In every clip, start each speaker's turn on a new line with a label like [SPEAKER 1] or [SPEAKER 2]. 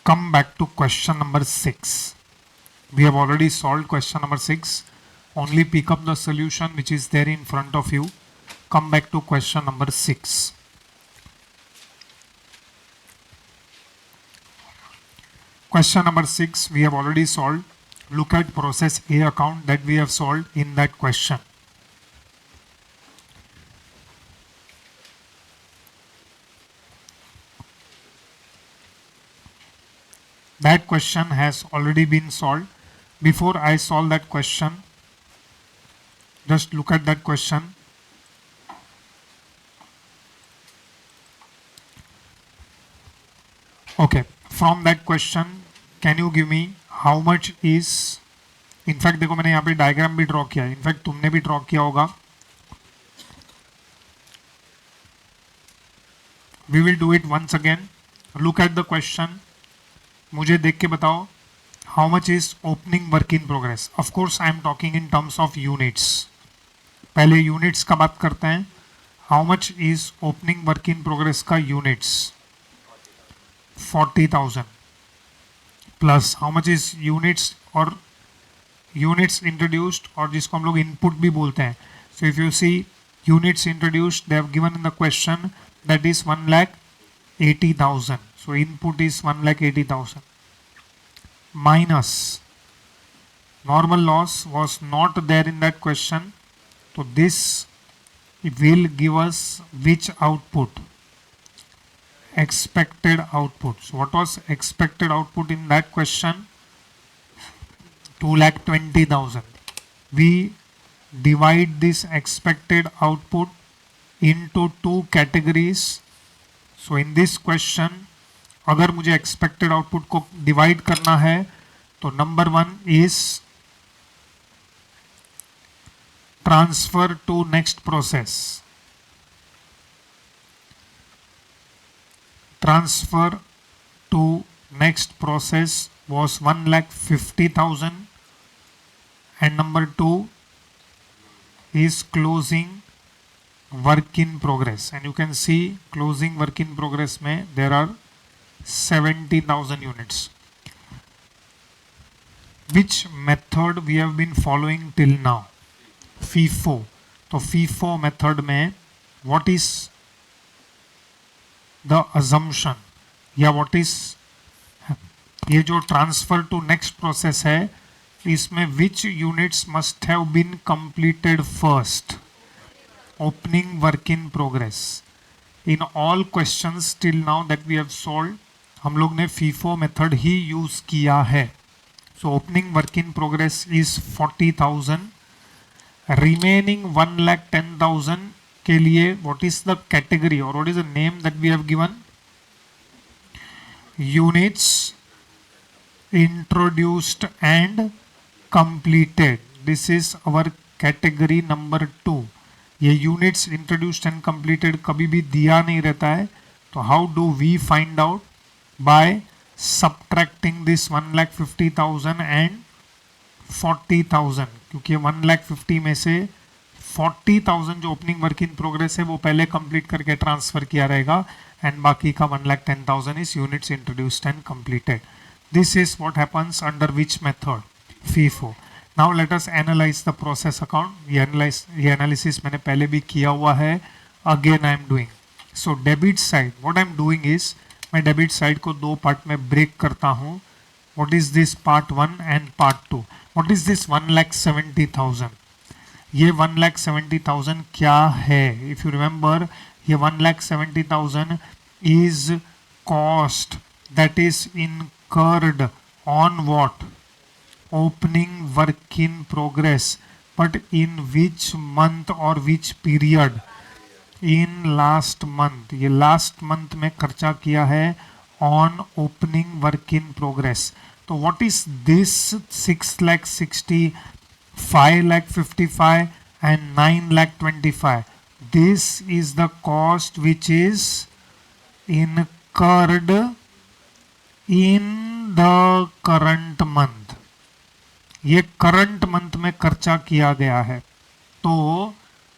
[SPEAKER 1] come back to question number 6. We have already solved question number 6. Only pick up the solution which is there in front of you. Come back to question number 6. Question number 6 we have already solved. Look at process A account that we have solved in that question. That question has already been solved. Before I solve that question, just look at that question. Okay, from that question, can you give me how much is, in fact देखो मैंने यहाँ पे diagram भी draw किया है, in fact तुमने भी draw किया होगा. We will do it once again. Look at the question. मुझे देख के बताओ how much is opening work in progress. Of course I am talking in terms of units. पहले units का बात करते हैं. How much is opening work in progress का units? 40,000 plus how much is units और units introduced और जिसको हम लोग input भी बोलते हैं. So if you see units introduced, they have given in the question that is 1,80,000. So input is 1,80,000 minus normal loss was not there in that question. So this will give us which output? Expected output. So what was expected output in that question? 2,20,000. We divide this expected output into two categories. So in this question, अगर मुझे expected output को divide करना है तो number 1 is transfer to next process. Transfer to next process was 1,50,000 and number 2 is closing work in progress, and you can see closing work in progress में there are 70,000 units. Which method we have been following till now? FIFO. तो FIFO method में what is the assumption या what is ये जो transfer to next process है इसमें which units must have been completed first? Opening work in progress. In all questions till now that we have solved, हम लोग ने FIFO method ही use किया है. So opening work in progress is 40,000. Remaining 1,10,000 के लिए what is the category or what is the name that we have given? Units introduced and completed. This is our category number 2. ये units introduced and completed कभी भी दिया नहीं रहता है. तो how do we find out? By subtracting this 1,50,000 and 40,000, क्योंकि 1,50,000 में से 40,000 जो ओपनिंग वर्क इन प्रोग्रेस है वो पहले कंप्लीट करके ट्रांसफर किया रहेगा एंड बाकी का 1,10,000 is units introduced and completed. This is what happens under which method? FIFO. Now let us analyse the process account. ये एनालिसिस मैंने पहले भी किया हुआ है. Again I am doing. So debit side what I am doing is मैं debit side को दो पार्ट में ब्रेक करता हूँ. What is this part 1 and part 2. What is this 1,70,000? ये 1,70,000 क्या है? इफ यू रिमेंबर ये 1,70,000 is cost that is incurred on what? Opening work in progress, but in which month or which period? In last month. ये last month में खर्चा किया है on opening work in progress. तो what is this 6,60,000, 5,55,000 and 9,25,000? This is the cost which is incurred in the current month. ये current month में खर्चा किया गया है. तो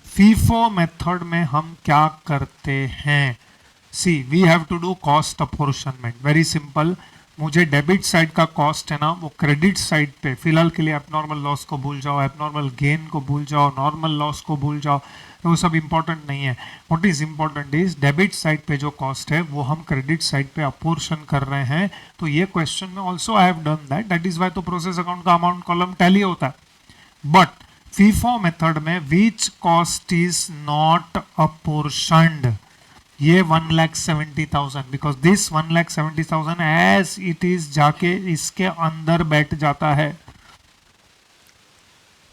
[SPEAKER 1] FIFO मेथड में हम क्या करते हैं? See we have to do cost apportionment. Very simple. मुझे डेबिट साइड का कॉस्ट है ना वो क्रेडिट साइड पे, फिलहाल के लिए एबनॉर्मल लॉस को भूल जाओ, एबनॉर्मल गेन को भूल जाओ, नॉर्मल लॉस को भूल जाओ, तो वो सब इंपॉर्टेंट नहीं है। What is important is debit side पे जो कॉस्ट है वो हम क्रेडिट साइड पे अपोर्शन कर रहे हैं। तो ये क्वेश्चन में also I have done that is why तो प्रोसेस अकाउंट का अमाउंट कॉलम टैली होता है। बट फीफो मेथड में which cost is not apportioned, ये 1,70,000 because this 1,70,000 as it is जाके इसके अंदर बैठ जाता है।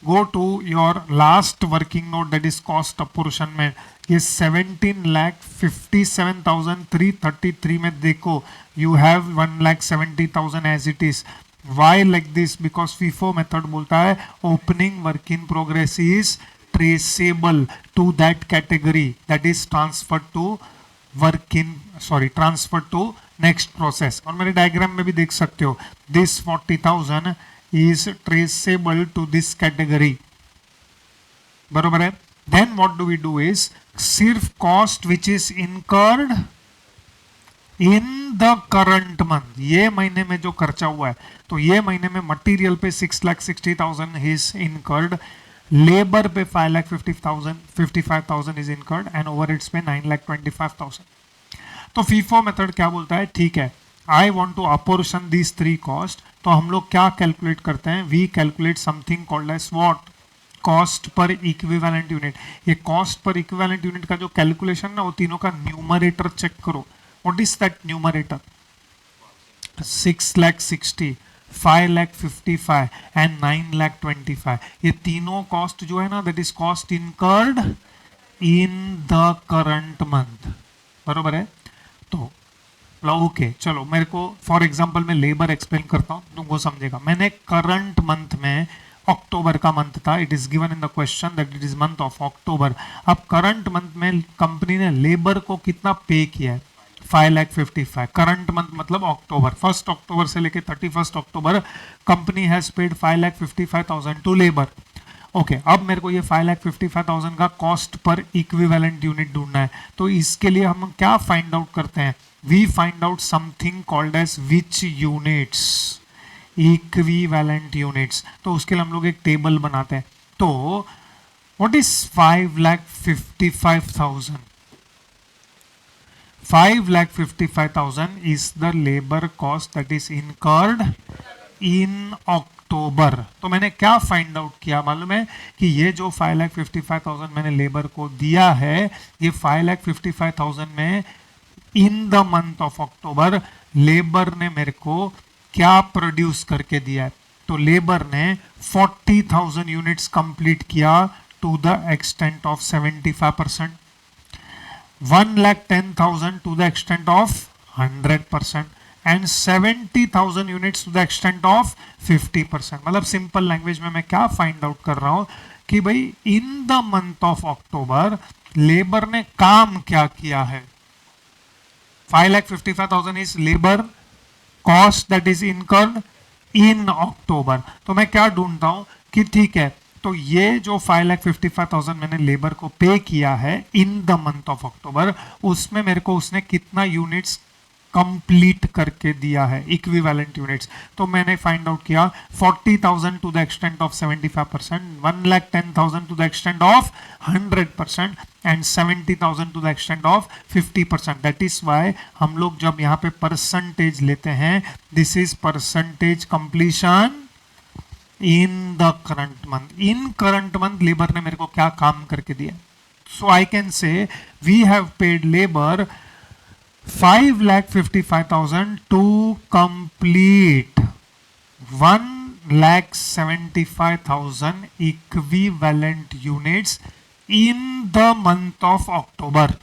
[SPEAKER 1] Go to your last working note that is cost apportionment, ये 17,57,333 में देखो you have 1,70,000 as it is. Why like this, because FIFO method बोलता है opening work in progress is traceable to that category that is transfer to transfer to next process. और मेरे diagram में भी देख सकते हो this 40,000 is traceable to this category, बरोबर है। Then what do we do is सिर्फ cost which is incurred in the current month, ये महीने में जो खर्चा हुआ है, तो ये महीने में मटेरियल पे 6,60,000 इज इनकर्ड, लेबर पे 5,55,000 इज इनकर्ड एंड ओवरहेड्स पे 9,25,000। तो फीफो मेथड क्या बोलता है, ठीक है I want to apportion these three cost, तो हम लोग क्या कैलकुलेट करते हैं, we calculate something called as what, cost per equivalent unit. ये कॉस्ट पर इक्विवेलेंट यूनिट का जो कैलकुलेशन ना वो तीनों का न्यूमरेटर चेक करो। What is that numerator, 6,60,000 5,55,000 and 9,25,000, ये तीनों कॉस्ट जो है ना that is cost incurred in the current month, बरोबर है। तो ओके चलो मेरे को फॉर एग्जांपल मैं लेबर एक्सप्लेन करता हूं तुमको समझेगा। मैंने करंट मंथ में अक्टूबर का मंथ था, it is given in the question that it is month of अक्टूबर। अब करंट मंथ में कंपनी ने लेबर को कितना पे किया है, 5,55,000। करंट मंथ मतलब अक्टूबर, 1 अक्टूबर से लेके 31 October company has paid 5,55,000 to labour. Okay अब मेरे को ये 5,55,000 का कॉस्ट पर इक्विवेलेंट यूनिट ढूंढना है। तो इसके लिए हम क्या फाइंड आउट करते हैं, we find out something called as which units, equivalent units. तो उसके लिए हम लोग एक टेबल बनाते हैं। तो what is 5,55,000, 5,55,000 is the labor cost that is incurred in October। तो मैंने क्या फाइंड आउट किया मालूम है कि ये जो 5,55,000 मैंने लेबर को दिया है, ये 5,55,000 में इन the month of October labour ने मेरे को क्या प्रोड्यूस करके दिया है। तो लेबर ने 40,000 यूनिट्स कंप्लीट किया to the extent of 75%, 1,10,000 to the extent of 100% and 70,000 units to the extent of 50%। मतलब सिंपल लैंग्वेज में मैं क्या फाइंड आउट कर रहा हूं कि भाई in the month of October labour ने काम क्या किया है। 5,55,000 is labour cost that is incurred in October. तो मैं क्या ढूंढता हूं कि ठीक है तो ये जो 5,55,000 मैंने लेबर को पे किया है इन द मंथ ऑफ अक्टूबर, उसमें मेरे को उसने कितना यूनिट्स कंप्लीट करके दिया है, इक्विवेलेंट यूनिट्स। तो मैंने फाइंड आउट किया 40,000 to the extent of 75%, 1,10,000 to the extent of 100% and 70,000 to the extent of 50%। That is why हम लोग जब यहाँ पे परसेंटेज लेते हैं, this is percentage completion in the current month. In current month labour ने मेरे को क्या काम करके दिया, so I can say we have paid labour 5,55,000 to complete 1,75,000 equivalent units in the month of अक्टूबर।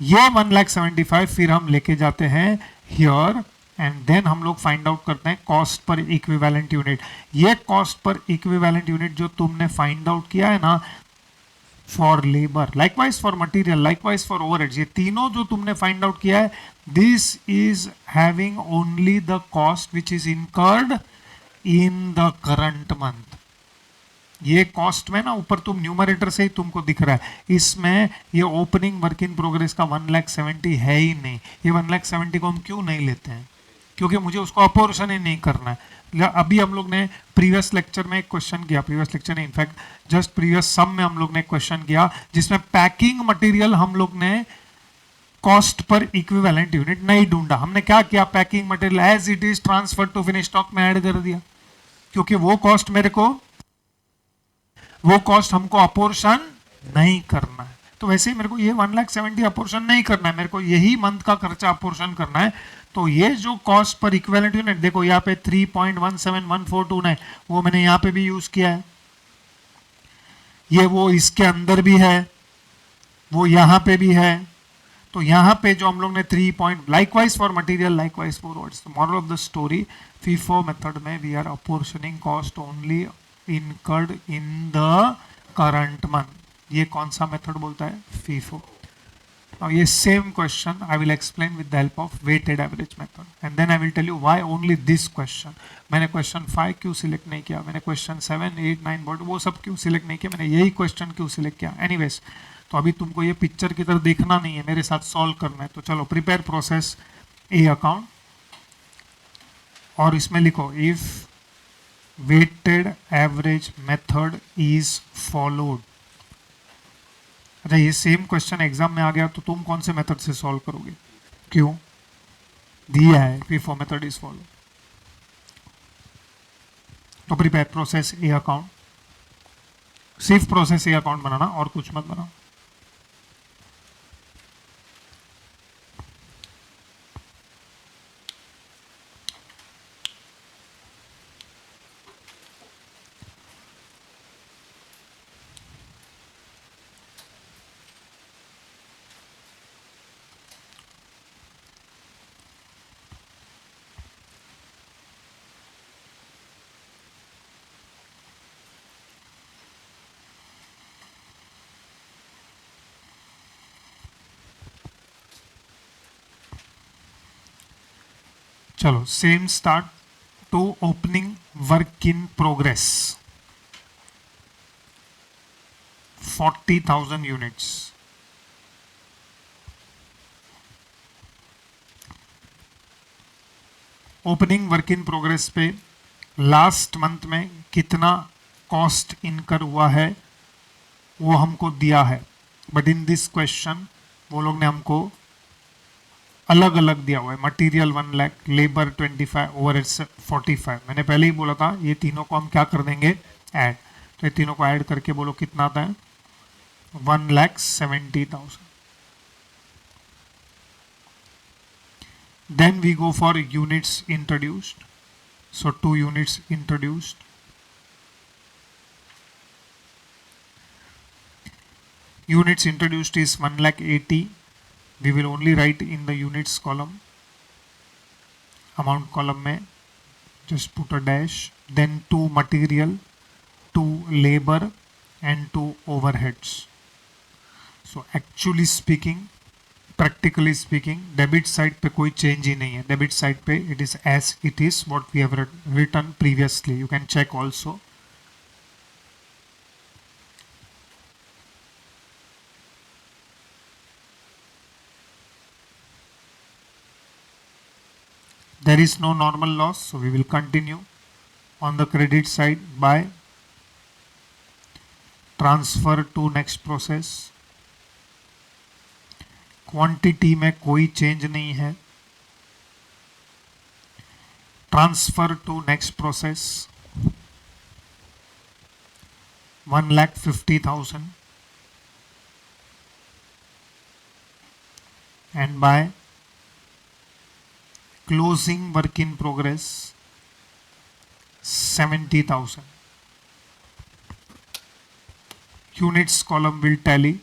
[SPEAKER 1] ये 1,75,000 फिर हम लेके जाते हैं हियर एंड देन हम लोग फाइंड आउट करते हैं कॉस्ट पर इक्विवेलेंट यूनिट। ये कॉस्ट पर इक्विवेलेंट यूनिट जो तुमने फाइंड आउट किया है ना for labour, likewise for material, likewise for overheads, ये तीनों जो तुमने फाइंड आउट किया है, this is having only the cost which is incurred in the current month. ये कॉस्ट में ना ऊपर तुम न्यूमरेटर से ही तुमको दिख रहा है, इसमें ये ओपनिंग वर्क इन प्रोग्रेस का 1,70,000 है ही नहीं। ये 1,70,000 को हम क्यों नहीं लेते हैं? क्योंकि मुझे उसको अपोर्शन ही नहीं करना है। अभी हम लोग ने प्रीवियस लेक्चर में एक क्वेश्चन किया, प्रीवियस लेक्चर ने इनफैक्ट जस्ट प्रीवियस सम में हम लोग ने क्वेश्चन किया जिसमें पैकिंग मटेरियल हम लोग ने कॉस्ट पर इक्विवेलेंट यूनिट नहीं ढूंढा। हमने क्या किया, packing material as it is transfer to finish stock में ऐड कर दिया, क्योंकि वो कॉस्ट हमको अपोर्शन नहीं करना है। तो वैसे ही मेरे को ये 1,70,000 अपोर्शन नहीं करना है, मेरे को यही मंथ का खर्चा अपोर्शन करना है। तो ये जो कॉस्ट पर इक्विवेलेंट यूनिट देखो यहाँ पे 3.171429 वो मैंने यहाँ पे भी यूज किया है, ये वो इसके अंदर भी है, वो यहाँ पे भी है। तो यहाँ पे जो हम लोग ने 3 point likewise for material likewise for what's the moral of the story, FIFO method में we are apportioning cost only incurred in the current month. ये कौन सा मेथड बोलता है? FIFO। Now ये same question I will explain with the help of weighted average method and then I will tell you why only this question. मैंने question 5 क्यों select नहीं किया, मैंने क्वेश्चन 7, 8, 9 बोर्ड वो सब क्यों सिलेक्ट नहीं किया, मैंने यही क्वेश्चन क्यों सिलेक्ट किया। एनीवेज, तो अभी तुमको ये पिक्चर की तरह देखना नहीं है, मेरे साथ सॉल्व करना है। तो चलो प्रिपेयर प्रोसेस ए अकाउंट और इसमें लिखो if weighted average method is followed. अच्छा, ये सेम क्वेश्चन एग्जाम में आ गया तो तुम कौन से मेथड से सॉल्व करोगे? क्यों दिया है FIFO मेथड इज फॉलो। तो प्रिपेयर प्रोसेस ए अकाउंट, सिर्फ प्रोसेस ए अकाउंट बनाना और कुछ मत बनाओ। चलो same start to opening work in progress 40,000 units. Opening work in progress पे लास्ट मंथ में कितना कॉस्ट इनकर हुआ है वो हमको दिया है, बट इन दिस क्वेश्चन वो लोग ने हमको अलग अलग दिया हुआ है। Material 1 lakh, labour 25, overheads 45। मैंने पहले ही बोला था ये तीनों को हम क्या कर देंगे, ऐड। तो ये तीनों को ऐड करके बोलो कितना आता है, 1,70,000। Then we go for units introduced. So 2 units introduced. Units introduced is 1,80,000. We will only write in the units column. Amount column में just put a dash. Then 2 material, 2 labor and 2 overheads. So actually speaking, practically speaking, debit side पे कोई change ही नहीं है। Debit side पे it is as it is what we have written previously. You can check also. There is no normal loss, so we will continue on the credit side by transfer to next process. Quantity में कोई change नहीं है। Transfer to next process 1,50,000 and by closing work in progress 70,000। Units column will tally.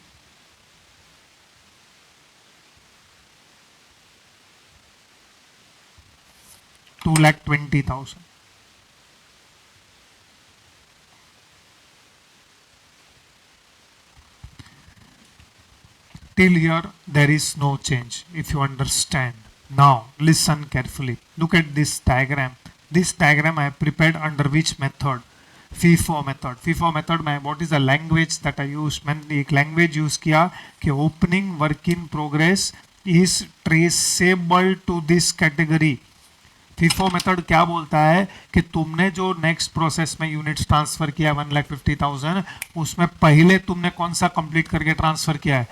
[SPEAKER 1] $2,20,000. Till here there is no change, if you understand. Now listen carefully. Look at this diagram. This diagram I have prepared under which method? FIFO method में what is the language that I use, मैंने एक language use किया कि opening work in progress is traceable to this category. FIFO method क्या बोलता है कि तुमने जो नेक्स्ट प्रोसेस में यूनिट्स ट्रांसफर किया 1,50,000, उसमें पहले तुमने कौन सा कंप्लीट करके ट्रांसफर किया है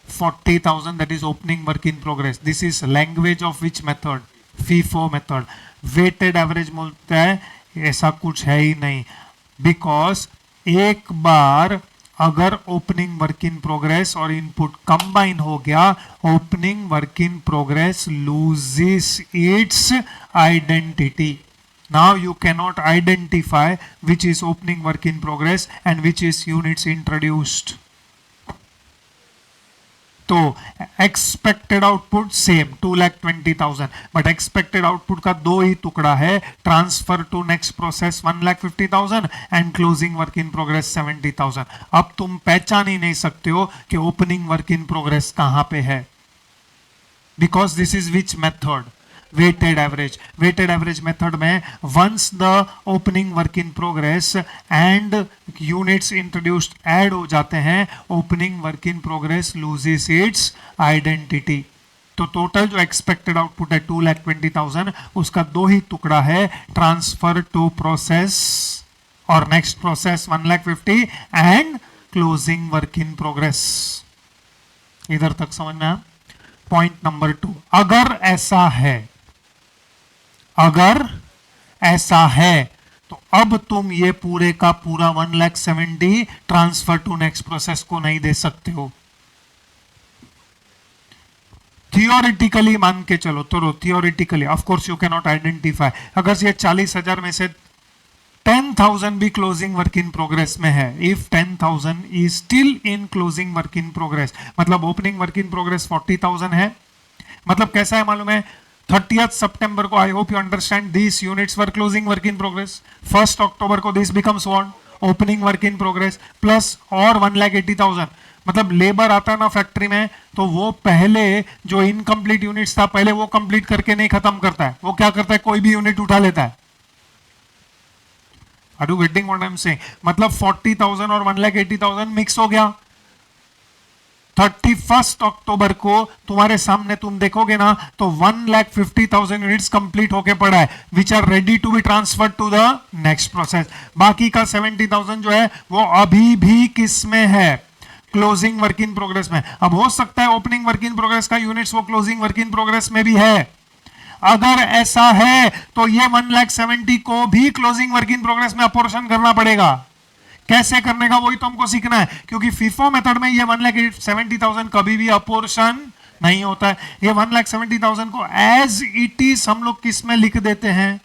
[SPEAKER 1] 40,000, that is opening work in progress. This is language of which method, FIFO method. Weighted average बोलता है ऐसा कुछ है ही नहीं, बिकॉज एक बार अगर ओपनिंग वर्क इन प्रोग्रेस और इनपुट कंबाइन हो गया, opening work in progress loses its identity. Now you cannot identify which is opening work in progress and which is units introduced. तो expected output same 2,20,000, but expected output का दो ही टुकड़ा है, transfer to next process 1,50,000 and closing work in progress 70,000। अब तुम पहचान ही नहीं सकते हो कि ओपनिंग वर्क इन प्रोग्रेस कहां पे है, because this is which method, weighted average method में once the opening work in progress and units introduced add हो जाते हैं, opening work in progress loses its identity. तो टोटल जो एक्सपेक्टेड आउटपुट है 2,20,000, उसका दो ही टुकड़ा है, ट्रांसफर टू प्रोसेस और next process 1,50,000 and closing work in progress. इधर तक समझ में आया? पॉइंट नंबर 2, अगर ऐसा है तो अब तुम ये पूरे का पूरा 1,70,000 ट्रांसफर टू नेक्स्ट प्रोसेस को नहीं दे सकते हो। थियोरिटिकली मान के चलो, तो theoretically of course you can not identify. अगर ये 40,000 में से 10,000 भी क्लोजिंग वर्क इन प्रोग्रेस में है, if 10,000 is still in closing work in progress, मतलब ओपनिंग वर्क इन प्रोग्रेस 40,000 है, मतलब कैसा है मालूम है, 30th सितंबर को, I hope you understand, this units were closing work in progress, 1st अक्टूबर को this becomes what, opening work in progress, plus और 1,80,000। मतलब लेबर आता है ना फैक्ट्री में, तो वो पहले जो इनकम्प्लीट यूनिट्स था पहले वो कंप्लीट करके नहीं खत्म करता है, वो क्या करता है, कोई भी यूनिट उठा लेता है। Are you getting what I'm saying? मतलब 40,000 और 1,80,000 मिक्स हो गया। 31st अक्टूबर को तुम्हारे सामने तुम देखोगे ना तो 1,50,000 यूनिट्स कंप्लीट होके पड़ा है, which are ready to be transferred to the next process. बाकी का 70,000 जो है वो अभी भी किस में है, क्लोजिंग वर्क इन प्रोग्रेस में। अब हो सकता है ओपनिंग वर्क इन प्रोग्रेस का यूनिट्स वो क्लोजिंग वर्क इन प्रोग्रेस में भी है। अगर ऐसा है तो ये 1,70,000 को भी क्लोजिंग वर्क इन प्रोग्रेस में अपोर्शन करना पड़ेगा। कैसे करने का वही तो हमको सीखना है, क्योंकि FIFO मेथड में ये 1,70,000 कभी भी अपोर्शन नहीं होता है। ये 1,70,000 को एज इट इज हम लोग किस में लिख देते हैं,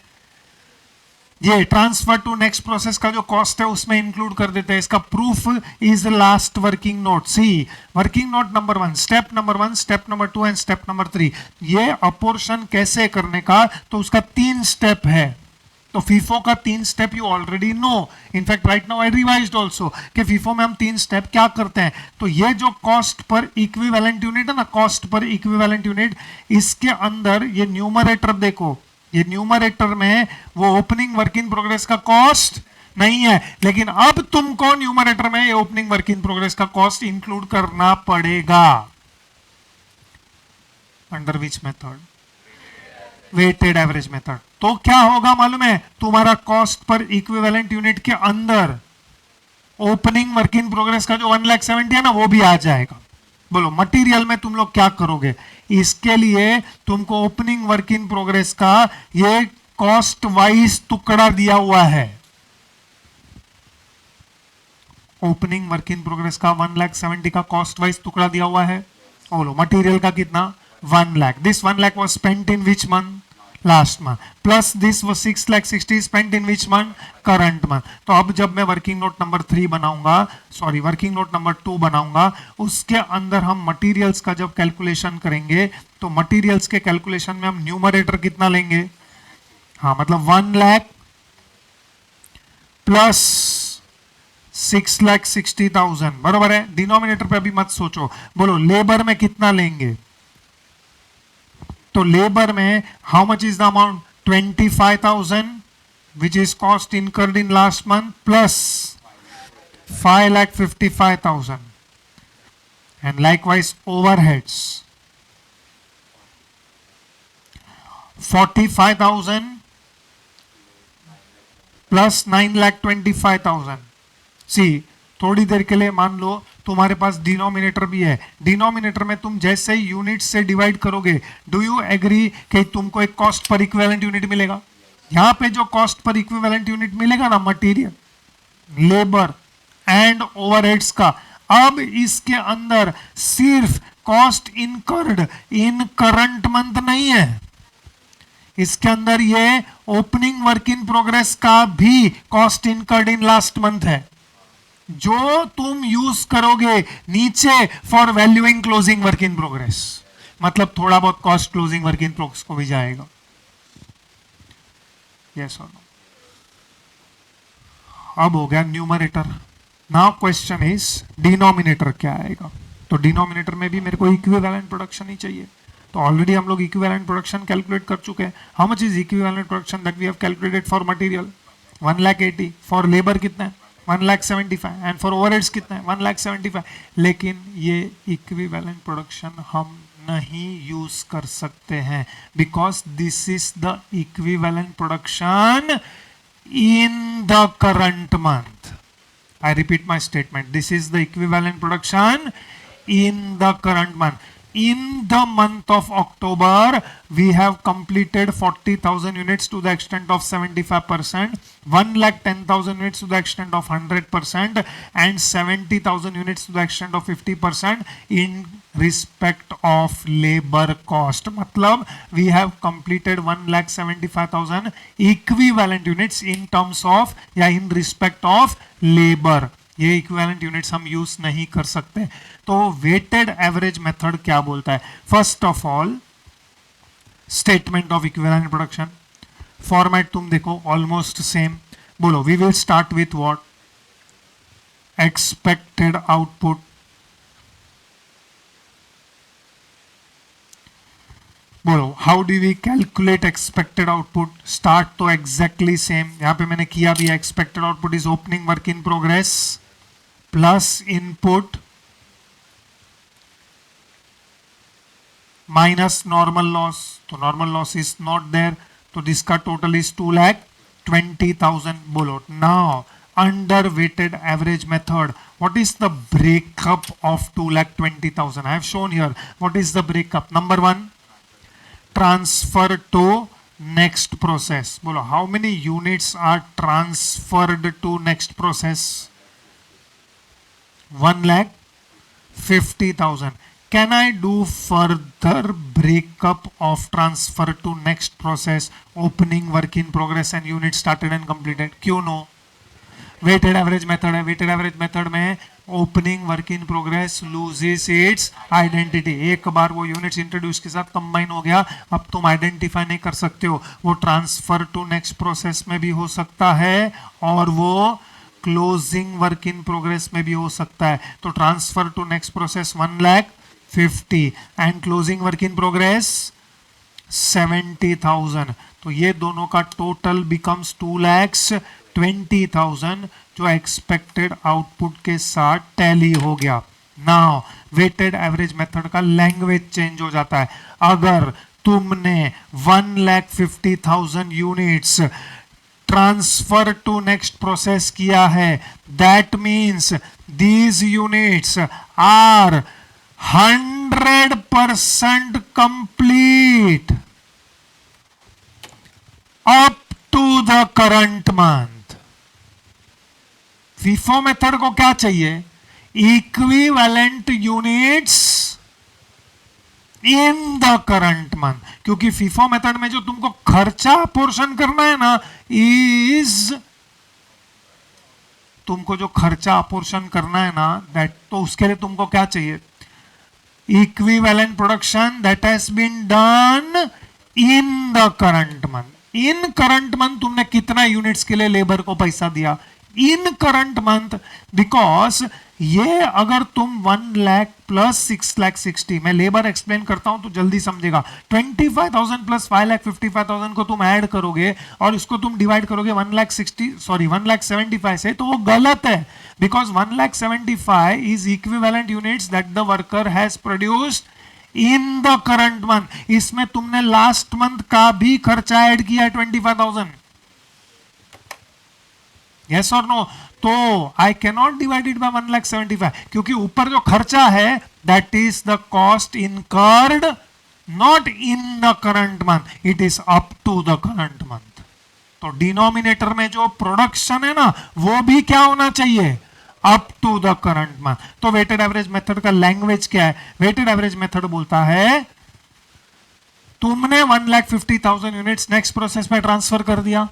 [SPEAKER 1] ये ट्रांसफर टू नेक्स्ट प्रोसेस का जो कॉस्ट है उसमें इंक्लूड कर देते हैं। इसका proof is last working note. See working note number 1, step number 1, step number 2 and step number 3। ये अपोर्शन कैसे करने का, तो उसका 3 स्टेप है। तो FIFO का 3 step you already know, in fact right now I revised also कि FIFO में हम 3 स्टेप क्या करते हैं। तो ये जो कॉस्ट पर इक्विवेलेंट यूनिट है ना, कॉस्ट पर इक्विवेलेंट यूनिट, इसके अंदर ये न्यूमरेटर देखो, ये न्यूमरेटर में वो ओपनिंग वर्क इन प्रोग्रेस का कॉस्ट नहीं है, लेकिन अब तुमको न्यूमरेटर में ये ओपनिंग वर्क इन प्रोग्रेस का कॉस्ट इंक्लूड करना पड़ेगा। Under which method, weighted average method. तो क्या होगा मालूम है, तुम्हारा कॉस्ट पर इक्विवेलेंट यूनिट के अंदर ओपनिंग वर्क इन प्रोग्रेस का जो 1,70,000 है ना वो भी आ जाएगा। बोलो मटेरियल में तुम लोग क्या करोगे, इसके लिए तुमको ओपनिंग वर्क इन प्रोग्रेस का ये कॉस्ट वाइज टुकड़ा दिया हुआ है। ओपनिंग वर्क इन प्रोग्रेस का 1,70,000 का कॉस्ट वाइज टुकड़ा दिया हुआ है। बोलो मटेरियल का कितना, 1,00,000। This 1,00,000 was spent in which month, last month, plus this वो 6,60,000 spent in which month, current month. तो अब जब मैं वर्किंग नोट नंबर 3 बनाऊंगा, सॉरी वर्किंग नोट नंबर 2 बनाऊंगा, उसके अंदर हम मटेरियल्स का जब कैलकुलेशन करेंगे तो मटेरियल्स के कैलकुलेशन में हम न्यूमरेटर कितना लेंगे, हाँ मतलब 1,00,000 प्लस 6,60,000, बरोबर है। डिनोमिनेटर पे अभी मत सोचो, बोलो लेबर में कितना लेंगे, तो लेबर में how much is the amount, 25,000 which is cost incurred in last month plus 5,55,000, and likewise overheads 45,000 plus 9,25,000. सी थोड़ी देर के लिए मान लो तुम्हारे पास डिनोमिनेटर भी है, डिनोमिनेटर में तुम जैसे ही यूनिट से डिवाइड करोगे, डू यू एग्री कि तुमको एक कॉस्ट पर इक्विवेलेंट यूनिट मिलेगा? यहां पे जो कॉस्ट पर इक्विवेलेंट यूनिट मिलेगा ना, मटेरियल, लेबर एंड ओवरहेड्स का, अब इसके अंदर सिर्फ कॉस्ट इनकर्ड इन करंट मंथ नहीं है, इसके अंदर ये ओपनिंग वर्क इन प्रोग्रेस का भी cost incurred in last month है, जो तुम यूज करोगे नीचे for valuing closing work in progress. मतलब थोड़ा बहुत cost closing work in progress को भी जाएगा. यस और नो? अब हो गया numerator. Now question is denominator क्या आएगा? तो डिनोमिनेटर में भी मेरे को इक्विवेलेंट प्रोडक्शन ही चाहिए. तो ऑलरेडी हम लोग इक्विवेलेंट प्रोडक्शन कैलकुलेट कर चुके हैं. How much is equivalent production that we have calculated for material? 1,80,000. For labour कितना है? 1,75,000. एंड फॉर ओवरहेड्स कितना है? 1,75,000. लेकिन ये इक्विवेलेंट प्रोडक्शन हम नहीं यूज कर सकते हैं because this is the equivalent production in the current month. I repeat my statement. This is the equivalent production in the current month. In the month of October, we have completed 40,000 units to the extent of 75%, 1,10,000 units to the extent of 100%, and 70,000 units to the extent of 50% in respect of labor cost. मतलब we have completed 1,75,000 equivalent units in terms of या in respect of labor. ये equivalent units हम use नहीं कर सकते. तो weighted average method क्या बोलता है? First of all statement of equivalent production format तुम देखो ऑलमोस्ट सेम. बोलो we will start with what? Expected output. बोलो how do we calculate expected output? Start तो एग्जैक्टली सेम, यहां पे मैंने किया भी. Expected output is opening work in progress plus input minus normal loss. तो normal loss is not there, तो जिसका टोटल इज 2,20,000. बोलो now under weighted average method what is the breakup of 2,20,000? I have shown here. What is the breakup? Number one, transfer to next process. Bolo, how many units are transferred to next process? 1,50,000. Can I do further breakup of transfer to next process, opening work in progress and unit started and completed? क्यों no? Weighted average method है. Weighted average method में opening work in progress loses its identity. एक बार वो units introduce के साथ combine हो गया, अब तुम आइडेंटिफाई नहीं कर सकते हो. वो ट्रांसफर टू नेक्स्ट प्रोसेस में भी हो सकता है और वो क्लोजिंग वर्क इन प्रोग्रेस में भी हो सकता है. तो transfer to next process 1,50,000 and closing work in progress 70,000. तो ये दोनों का टोटल बिकम्स 2,20,000 जो एक्सपेक्टेड आउटपुट के साथ टैली हो गया. नाउ वेटेड एवरेज मेथड का लैंग्वेज चेंज हो जाता है. अगर तुमने 1,50,000 units transfer to next process किया है, that means these units are 100% complete up to the current month. FIFO method को क्या चाहिए? Equivalent units in the current month. क्योंकि फीफो मेथड में जो तुमको खर्चा पोर्शन करना है ना, इज तुमको जो खर्चा पोर्शन करना है ना, दैट, तो उसके लिए तुमको क्या चाहिए? Equivalent production that has been done in the current month. In current month तुमने कितना यूनिट्स के लिए लेबर को पैसा दिया? इन करंट मंथ, बिकॉज ये अगर तुम 1 लाख प्लस 6 लाख 60, मैं लेबर एक्सप्लेन करता हूं तो जल्दी समझेगा, 25,000 प्लस 5,55,000 को तुम ऐड करोगे और इसको तुम डिवाइड करोगे 1,75,000 से, तो वो गलत है, because 1,75,000 is equivalent units that the worker has produced in the current month. इसमें तुमने लास्ट मंथ का भी खर्चा ऐड किया है 25,000। यस और नो? तो I cannot divide it by 1,75,000, क्योंकि ऊपर जो खर्चा है that is the cost incurred not in the current month, it is up to the current month. तो डिनोमिनेटर में जो प्रोडक्शन है ना, वो भी क्या होना चाहिए? Up to the current month. तो वेटेड एवरेज मेथड का लैंग्वेज क्या है? वेटेड एवरेज मेथड बोलता है तुमने 1,50,000 यूनिट्स नेक्स्ट प्रोसेस में ट्रांसफर कर दिया,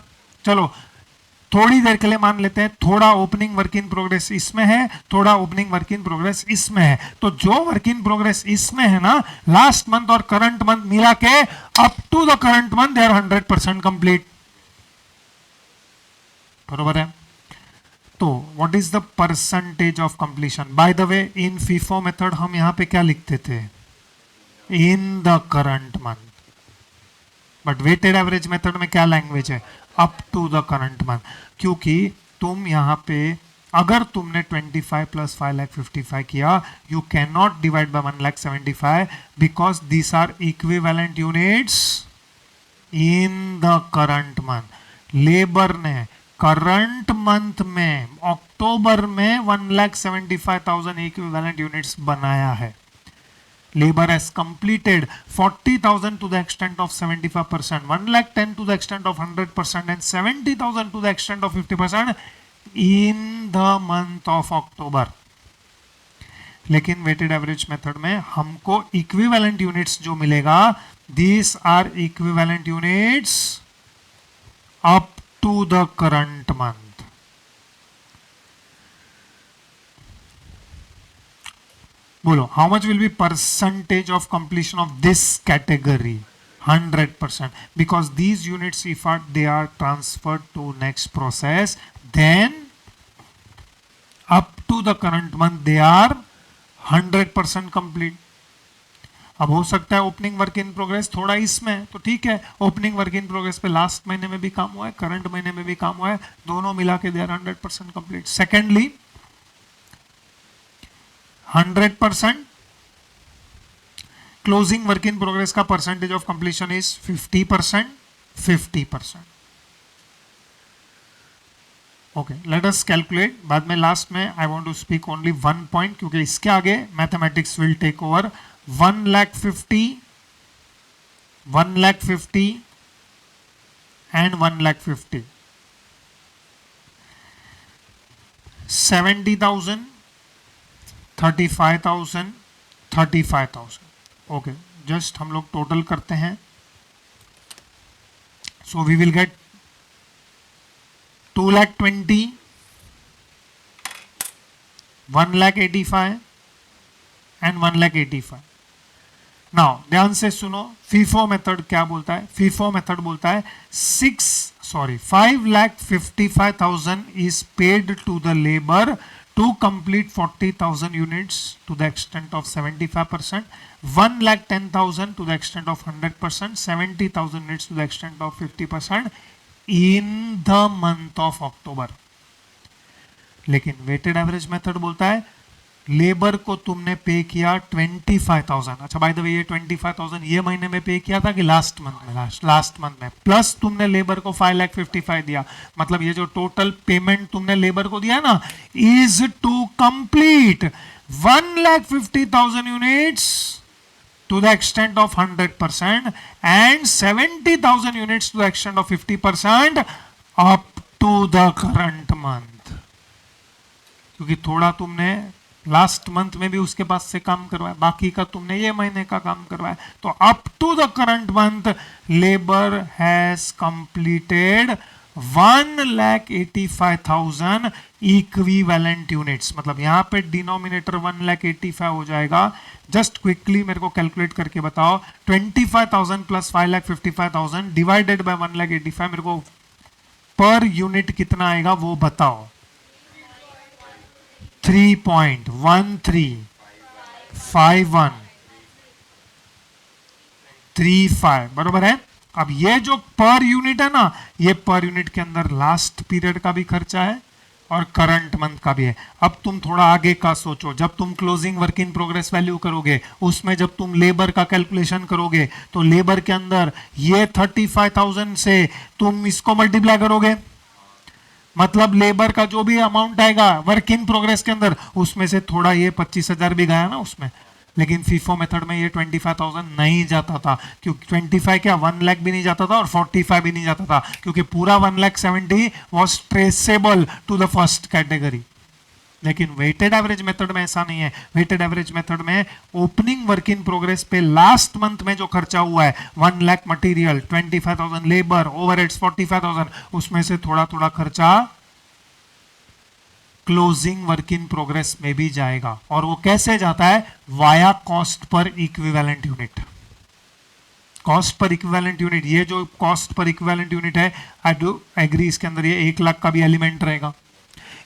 [SPEAKER 1] चलो थोड़ी देर के लिए मान लेते हैं थोड़ा ओपनिंग वर्क इन प्रोग्रेस इसमें है, थोड़ा ओपनिंग वर्क इन प्रोग्रेस इसमें है, तो जो वर्क इन प्रोग्रेस इसमें है ना, लास्ट मंथ और करंट मंथ मिला के up to the current month they are 100% complete. बरोबर है? तो what is the percentage of completion? By the way in FIFO method हम यहां पे क्या लिखते थे? In the current month. But weighted average method में क्या लैंग्वेज है? Up to the current month. क्योंकि तुम यहां पे अगर तुमने 25 प्लस 5,55,000 किया, you can not divide by 1,75,000 because these are equivalent units in the current month. Labour ने करंट मंथ में अक्टूबर में 1,75,000 इक्विवेलेंट यूनिट्स बनाया है। Labor has completed 40,000 to the extent of 75%, 1,10,000 to the extent of 100%, and 70,000 to the extent of 50% in the month of October. लेकिन weighted average method में हमको equivalent units जो मिलेगा, these are equivalent units up to the current month. बोलो, how much will be percentage of completion of this category? 100%, because these units, if they are transferred to next process, then up to the current month they are 100% complete. अब हो सकता है opening work in progress थोड़ा इसमें, तो ठीक है, opening work in progress पे लास्ट महीने में भी काम हुआ है, करंट महीने में भी काम हुआ है, दोनों मिला के they are 100% complete. Secondly 100% closing work in progress का percentage of completion is 50%, 50%। Okay, let us calculate. बाद में लास्ट में I want to speak only one point, क्योंकि इसके आगे mathematics will take over. 1,50,000, 1,50,000 and 1,50,000, 70,000, 35,000, 35,000। Okay, just हम लोग total करते हैं। So we will get 2,20,000, 1,85,000 and 1,85,000। Now ध्यान से सुनो, फीफो मेथड क्या बोलता है? फीफो मेथड बोलता है 5,55,000 is paid to the labor to complete 40,000 units to the extent of 75%, 1,10,000 to the extent of 100%, 70,000 units to the extent of 50% in the month of October. लेकिन weighted average method बोलता है labour को तुमने पे किया 25,000। अच्छा, बाय द वे ये 25,000 ये महीने में पे किया था कि लास्ट मंथ में? लास्ट मंथ में। प्लस तुमने लेबर को 5,55,000 दिया, मतलब ये जो टोटल पेमेंट तुमने लेबर को दिया ना, is to complete 1,50,000 units to the extent of 100% and 70,000 units to the extent of 50% up to the current month। क्योंकि थोड़ा तुमने लास्ट मंथ में भी उसके पास से काम करवाया, बाकी का तुमने ये महीने का काम करवाया, तो up to the current month labour has completed 1,85,000 equivalent units. मतलब यहां पे डिनोमिनेटर 1,85,000 हो जाएगा। जस्ट क्विकली मेरे को कैलकुलेट करके बताओ, 25,000 प्लस 5,55,000 डिवाइडेड बाय 1,85,000 मेरे को पर यूनिट कितना आएगा वो बताओ। 3.135135 बरोबर है। अब ये जो पर यूनिट है ना, ये पर यूनिट के अंदर लास्ट पीरियड का भी खर्चा है और करंट मंथ का भी है। अब तुम थोड़ा आगे का सोचो, जब तुम closing work in progress value करोगे, उसमें जब तुम लेबर का कैलकुलेशन करोगे, तो लेबर के अंदर ये 35,000 से तुम इसको मल्टीप्लाई करोगे, मतलब लेबर का जो भी अमाउंट आएगा वर्क इन प्रोग्रेस के अंदर, उसमें से थोड़ा ये 25,000 भी गया ना उसमें। लेकिन फीफो मेथड में ये 25,000 नहीं जाता था, क्योंकि 25 क्या 1 लाख भी नहीं जाता था और 45 भी नहीं जाता था, क्योंकि पूरा 1,70,000 was traceable to the first category. लेकिन वेटेड एवरेज मेथड में ऐसा नहीं है। वेटेड एवरेज मेथड में ओपनिंग वर्क इन प्रोग्रेस पे लास्ट मंथ में जो खर्चा हुआ है, 1 लाख मटेरियल, 25,000 लेबर, ओवरहेड्स 45,000, उसमें से थोड़ा थोड़ा खर्चा क्लोजिंग वर्क इन प्रोग्रेस में भी जाएगा। और वो कैसे जाता है? Via cost per equivalent unit. Cost per equivalent unit, ये जो कॉस्ट पर इक्विवेलेंट यूनिट है, आई डू एग्री, इसके अंदर ये 1 लाख का भी एलिमेंट रहेगा,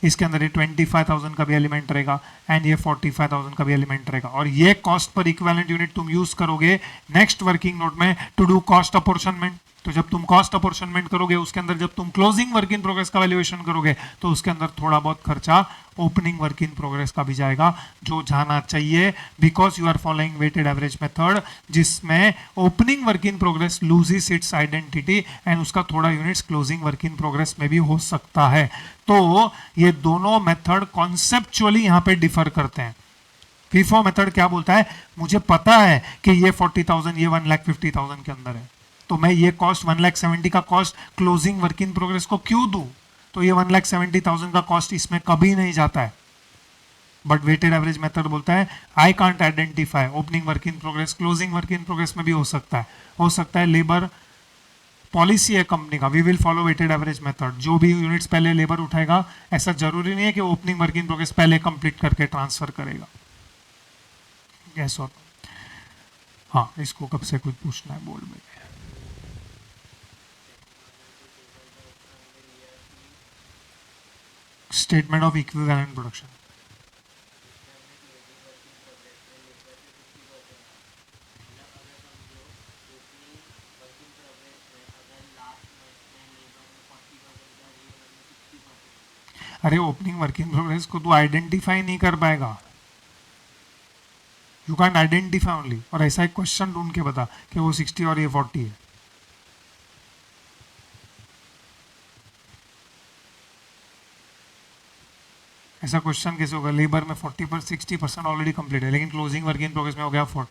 [SPEAKER 1] इसके अंदर ये 25,000 का भी एलिमेंट रहेगा एंड ये 45,000 का भी एलिमेंट रहेगा। और ये कॉस्ट पर इक्विवेलेंट यूनिट तुम यूज करोगे नेक्स्ट वर्किंग नोट में टू डू कॉस्ट अपॉर्शनमेंट। तो जब तुम कॉस्ट अपॉर्शनमेंट करोगे, उसके अंदर जब तुम क्लोजिंग वर्क इन प्रोग्रेस का वैल्यूएशन करोगे, तो उसके अंदर थोड़ा बहुत खर्चा ओपनिंग वर्क इन प्रोग्रेस का भी जाएगा, जो जाना चाहिए, because you are following weighted average method, जिसमें opening work in progress loses its identity and उसका थोड़ा units closing work in progress में भी हो सकता है। तो ये दोनों मेथड कॉन्सेप्चुअली यहां पे डिफर करते हैं। फीफो मेथड क्या बोलता है? मुझे पता है कि ये 40,000, ये 1,50,000 के अंदर है, तो मैं ये कॉस्ट 1,70,000 का cost closing work in progress को क्यों दूं? तो ये 1,70,000 का कॉस्ट इसमें कभी नहीं जाता है। बट वेटेड एवरेज मेथड बोलता है I can't identify opening work in progress, closing work in progress में भी हो सकता है, लेबर पॉलिसी है कंपनी का, we will follow weighted average method. जो भी यूनिट्स पहले लेबर उठाएगा, ऐसा जरूरी नहीं है कि ओपनिंग वर्क इन प्रोग्रेस पहले कंप्लीट करके ट्रांसफर करेगा। यस और हाँ, इसको कब से कुछ पूछना है बोल में। स्टेटमेंट ऑफ इक्विवेलेंट प्रोडक्शन, अरे ओपनिंग वर्क इन प्रोग्रेस को तू आइडेंटिफाई नहीं कर पाएगा, यू कैंट आइडेंटिफाई ओनली। और ऐसा एक क्वेश्चन ढूंढ के बता कि वो 60 और ये 40 है। ऐसा क्वेश्चन कैसे होगा? लेबर में 60% ऑलरेडी कंप्लीट है, लेकिन क्लोजिंग वर्क इन प्रोग्रेस में हो गया 4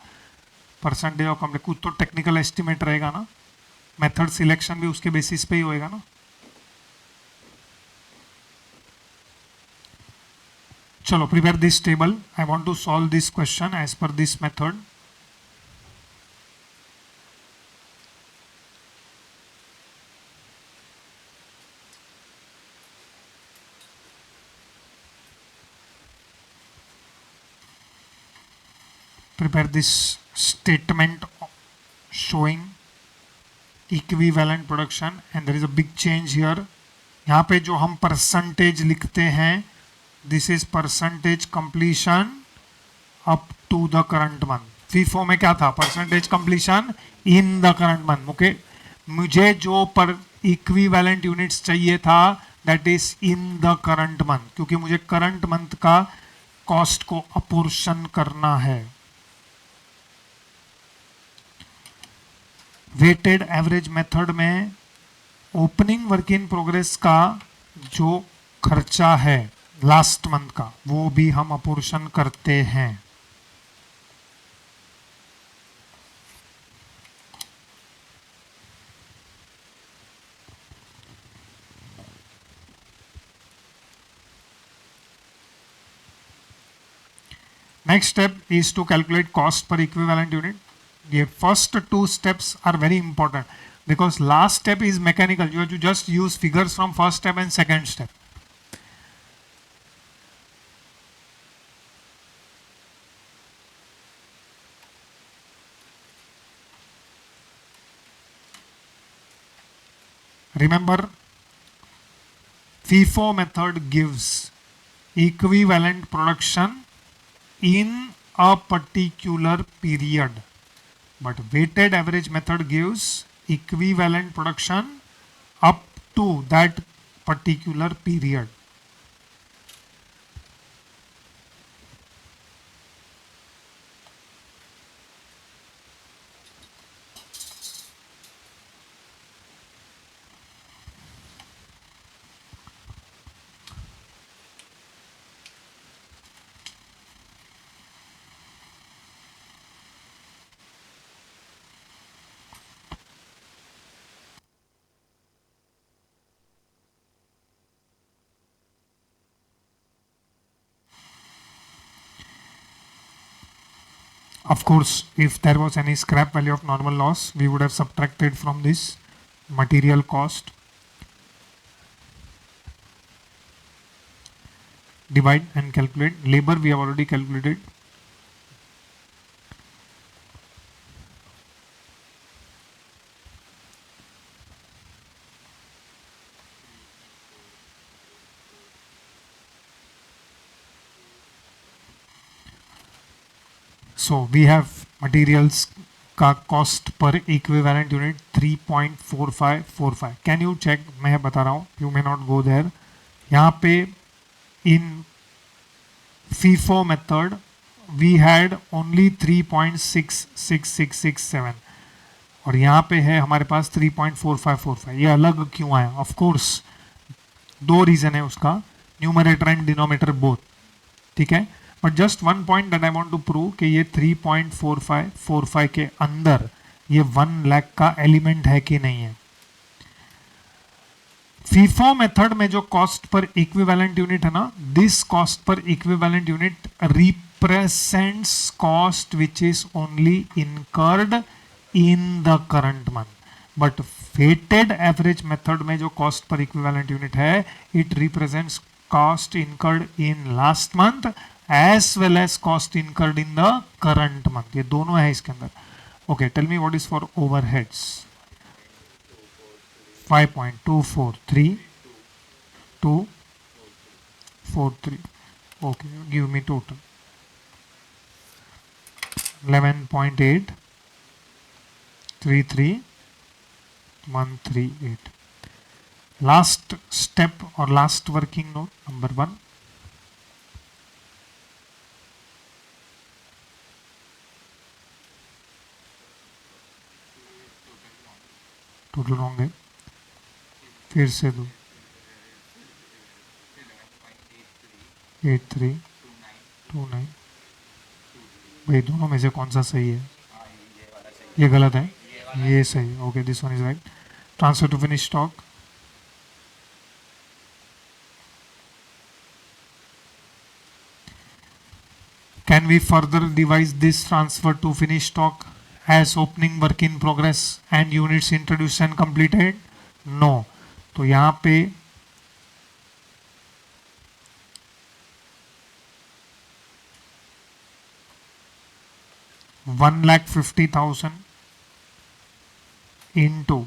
[SPEAKER 1] परसेंटेज ऑफ कंप्लीट। कुछ तो टेक्निकल एस्टिमेट रहेगा ना, मेथड सिलेक्शन भी उसके बेसिस पे ही होएगा ना। चलो, prepare this table, I want to solve this question as per this method. Prepare this statement showing equivalent production and there is a big change here. यहाँ पे जो हम परसेंटेज लिखते हैं, this is percentage completion up to the current month. FIFO में क्या था? Percentage completion in the current month. Okay, मुझे जो पर इक्विवेलेंट यूनिट्स चाहिए था that is in the current month, क्योंकि मुझे करंट मंथ का कॉस्ट को अपोर्शन करना है। वेटेड एवरेज मेथड में ओपनिंग वर्क इन प्रोग्रेस का जो खर्चा है लास्ट मंथ का, वो भी हम अपोर्शन करते हैं। Next step is to calculate cost per equivalent unit. ये first 2 steps are very important because last step is mechanical. You have to just use figures from first step and second step. Remember, FIFO method gives equivalent production in a particular period, but weighted average method gives equivalent production up to that particular period. Of course, if there was any scrap value of normal loss, we would have subtracted from this material cost. Divide and calculate. Labor we have already calculated. So we have materials का cost per equivalent unit 3.4545. Can you check? मैं बता रहा हूँ, you may not go there. यहाँ पे in FIFO method we had only 3.66667 और यहाँ पे है हमारे पास 3.4545. ये अलग क्यों आया? ऑफ कोर्स दो रीजन है उसका, न्यूमरेटर एंड डिनोमिनेटर बोथ, ठीक है. But just one point that I want to prove कि ये 3.4545 के अंदर ये 1 लाख का एलिमेंट है कि नहीं है. फीफो मेथड में जो कॉस्ट पर इक्विवेलेंट यूनिट है ना, this cost per equivalent unit represents cost which is only incurred in the current month. But weighted average method में जो कॉस्ट पर इक्विवेलेंट यूनिट है, it represents cost incurred in last month as well as cost incurred in the current month. ये दोनों है इसके अंदर. Okay, tell me what is for overheads. 5.243 okay, give me total 11.833138. Last step or last working note number 1. total wrong है, फिर से दो. 8329. भाई दोनों में से कौन सा सही है? ये गलत है, ये सही. Okay, this one is right. Transfer to finish stock. Can we further devise this transfer to finished stock as opening work in progress and units introduced and completed? No. तो यहाँ पे $1,50,000 into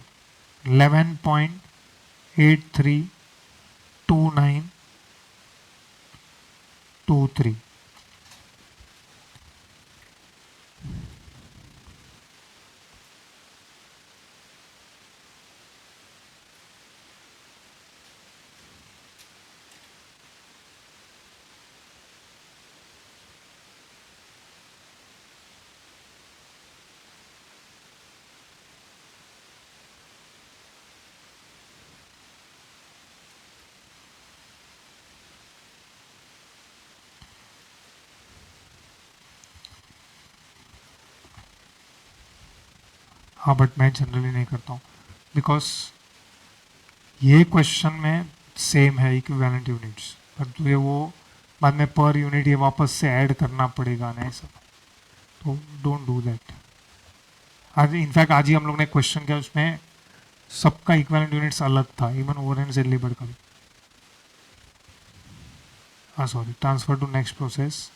[SPEAKER 1] 11.832923. हाँ, बट मैं generally नहीं करता हूँ because ये question में सेम है इक्विवेलेंट यूनिट्स, पर तुझे वो बाद में पर यूनिट ये वापस से ऐड करना पड़ेगा ना ऐसा, तो डोंट डू दैट. आज इनफैक्ट आज ही हम लोग ने क्वेश्चन किया, उसमें सबका इक्विवेलेंट यूनिट्स अलग था, इवन ओवरहेड से लेबर का भी. हाँ sorry, transfer to next process.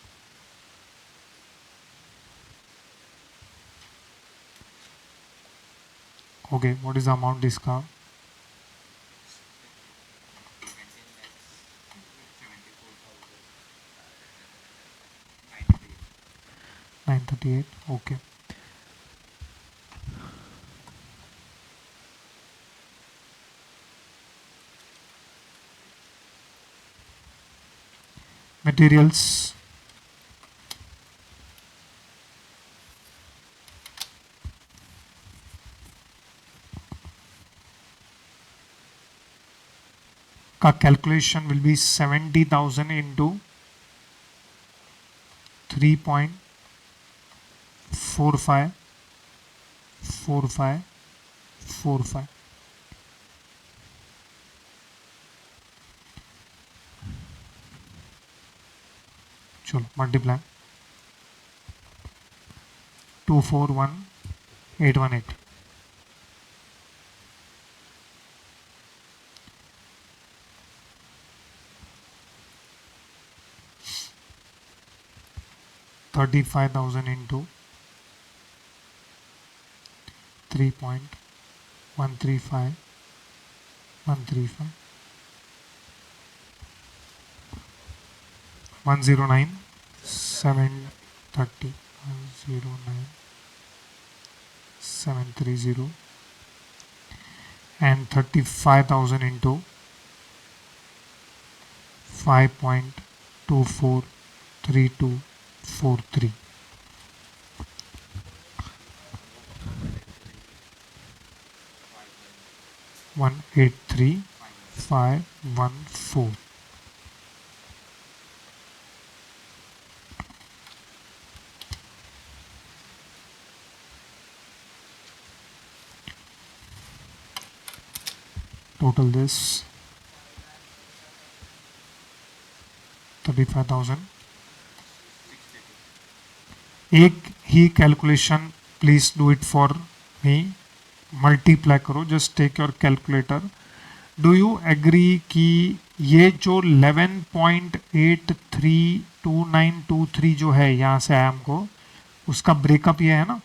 [SPEAKER 1] Okay, what is the amount discount? 38. Okay. Materials. का calculation will be 70,000 into 3.454545. चलो multiply 241818. $35,000 into 3.135135 109 730 109 730 and 35,000 into 5.243243. One 83514. Total this 35,000. एक ही calculation please do it for me. Multiply करो. Just take your calculator. Do you agree कि ये जो 11.832923 जो है यहाँ से आया हमको, उसका ब्रेकअप ये है ना.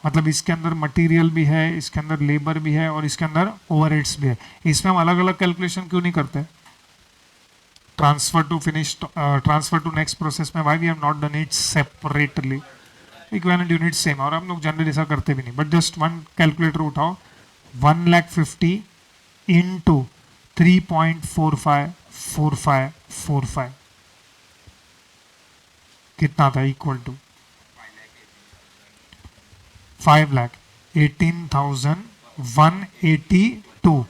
[SPEAKER 1] मतलब इसके अंदर मटेरियल भी है, इसके अंदर लेबर भी है और इसके अंदर ओवरहेड्स भी है. इसमें हम अलग अलग कैलकुलेशन क्यों नहीं करते? Transfer to finish, transfer to next process में why we have not done it separately. Equivalent unit same, और हम लोग जनरली ऐसा करते भी नहीं. बट जस्ट वन कैलकुलेटर उठाओ. 1,50,000 इंटू 3.454545 कितना था? Equal to 5,18,182.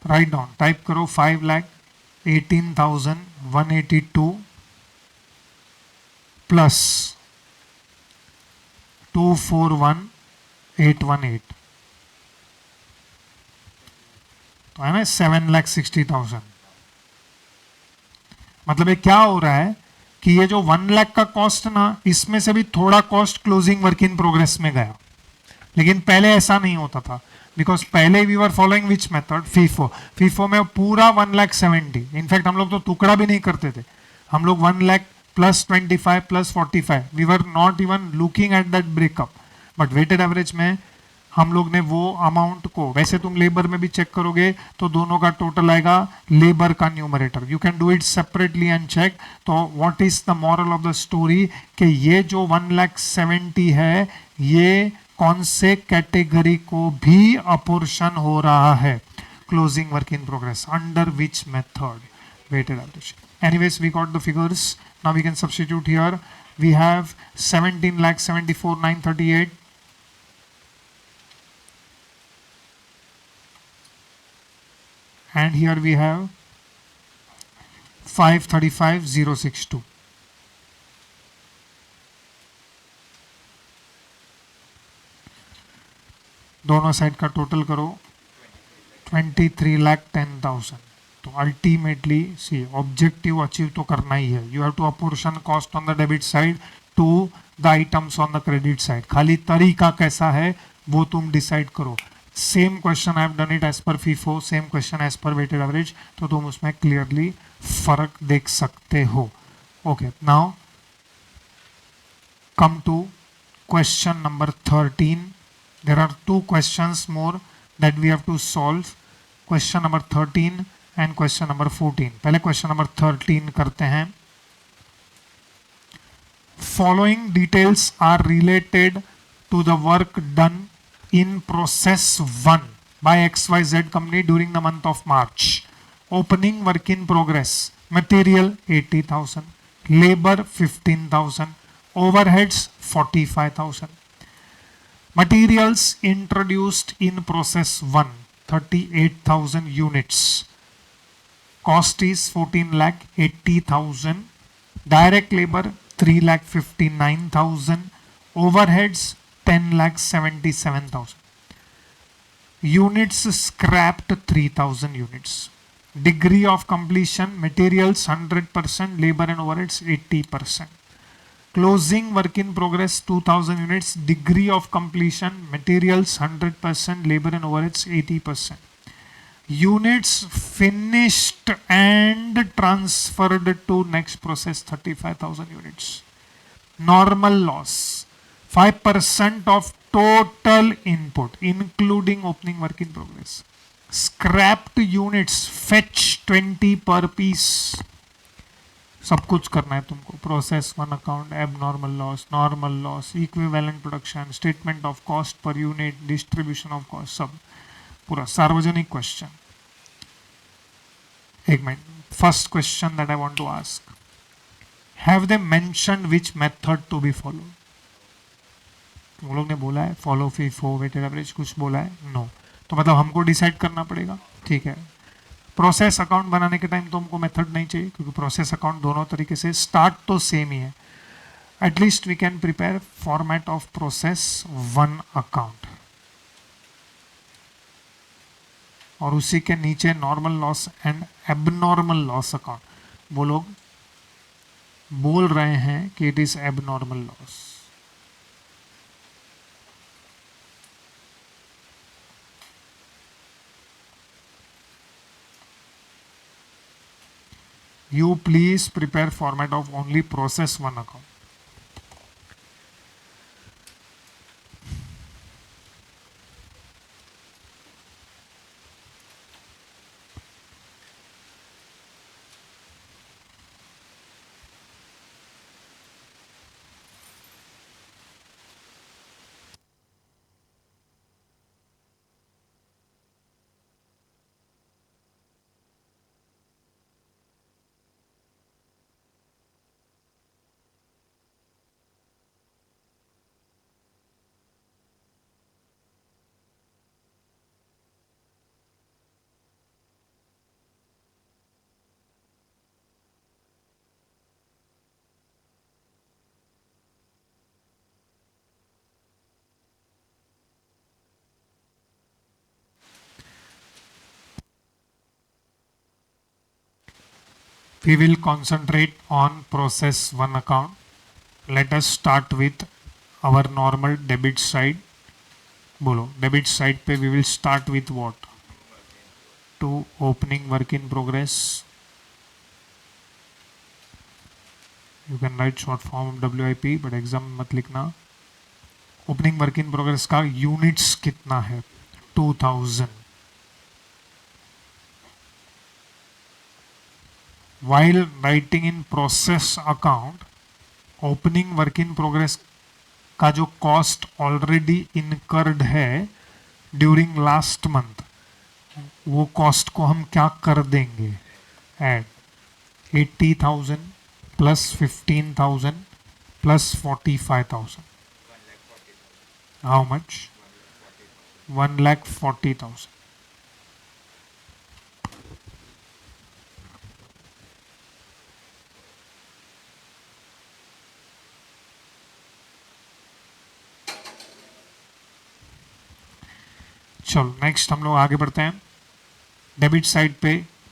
[SPEAKER 1] Write down, type करो 5,18,182 प्लस 241,818. तो है ना 7,60,000. मतलब ये क्या हो रहा है कि ये जो 1 लाख का कॉस्ट ना, इसमें से भी थोड़ा cost closing work in progress में गया. लेकिन पहले ऐसा नहीं होता था, बिकॉज पहले we were following which method? FIFO. FIFO में पूरा 1,70,000. इनफैक्ट हम लोग तो टुकड़ा भी नहीं करते थे. हम लोग 1 lakh plus 25 plus 45, we were not even looking at that breakup. But weighted average में हम लोग ने वो अमाउंट को, वैसे तुम लेबर में भी चेक करोगे तो दोनों का टोटल आएगा लेबर का numerator. You can do it separately and check. तो what is the moral of the story? कि ये जो 1,70,000 है, ये कौन से कैटेगरी को भी अपोर्शन हो रहा है? Closing work in progress. Under which method? Weighted average. Anyways, we got the figures. Now we can substitute here. We have 17,74,938. And here we have 535,062. दोनों साइड का टोटल करो 23,10,000. तो अल्टीमेटली सी ऑब्जेक्टिव अचीव तो करना ही है. You have to apportion cost on the debit side to the items on the credit side. खाली तरीका कैसा है वो तुम डिसाइड करो. Same question I have done it as per FIFO, same question as per weighted average. तो तुम उसमें क्लियरली फर्क देख सकते हो. Okay, now come to question number 13. There are 2 questions more that we have to solve. Question number 13 and question number 14. पहले question number 13 करते हैं. following details are related to the work done in process 1 by XYZ company during the month of March. Opening work in progress, material 80,000, labor 15,000, overheads 45,000. Materials introduced in process 1, 38,000 units. Cost is 14 lakh 80,000. Direct labor 3 lakh 59,000. Overheads 10 lakh 77,000. Units scrapped 3,000 units. Degree of completion, materials 100%, labor and overheads 80%. Closing work in progress 2,000 units. Degree of completion, materials 100%, labor and overheads 80%. Units finished and transferred to next process 35,000 units. Normal loss 5% of total input including opening work in progress. Scrapped units fetch 20 per piece. सब कुछ करना है तुमको. Process 1 account, abnormal loss, normal loss, equivalent production, statement of cost per unit, distribution of cost, सब पूरा सार्वजनिक question. एक मिनट. First question that I want to ask, have they mentioned which method to be follow? तुम लोग ने बोला है फॉलो फीफो वेटेड एवरेज, कुछ बोला है नो. तो मतलब हमको डिसाइड करना पड़ेगा. ठीक है. प्रोसेस अकाउंट बनाने के टाइम तो हमको मेथड नहीं चाहिए क्योंकि प्रोसेस अकाउंट दोनों तरीके से स्टार्ट तो सेम ही है. At least we can prepare format of process 1 account और उसी के नीचे normal loss and abnormal loss account. वो लोग बोल रहे हैं कि it is abnormal loss. You please prepare format of only process 1 account. We will concentrate on process 1 account. Let us start with our normal debit side. बोलो debit side पे we will start with what? To opening work in progress. You can write short form WIP but exam में मत लिखना. Opening work in progress का units कितना है? 2000. While writing in process account, opening work in progress का जो cost already incurred है during last month, वो कॉस्ट को हम क्या कर देंगे? Add 80,000 plus 15,000 plus 45,000. How much? 1,40,000. चलो नेक्स्ट हम लोग आगे बढ़ते हैं. डेबिट साइड पे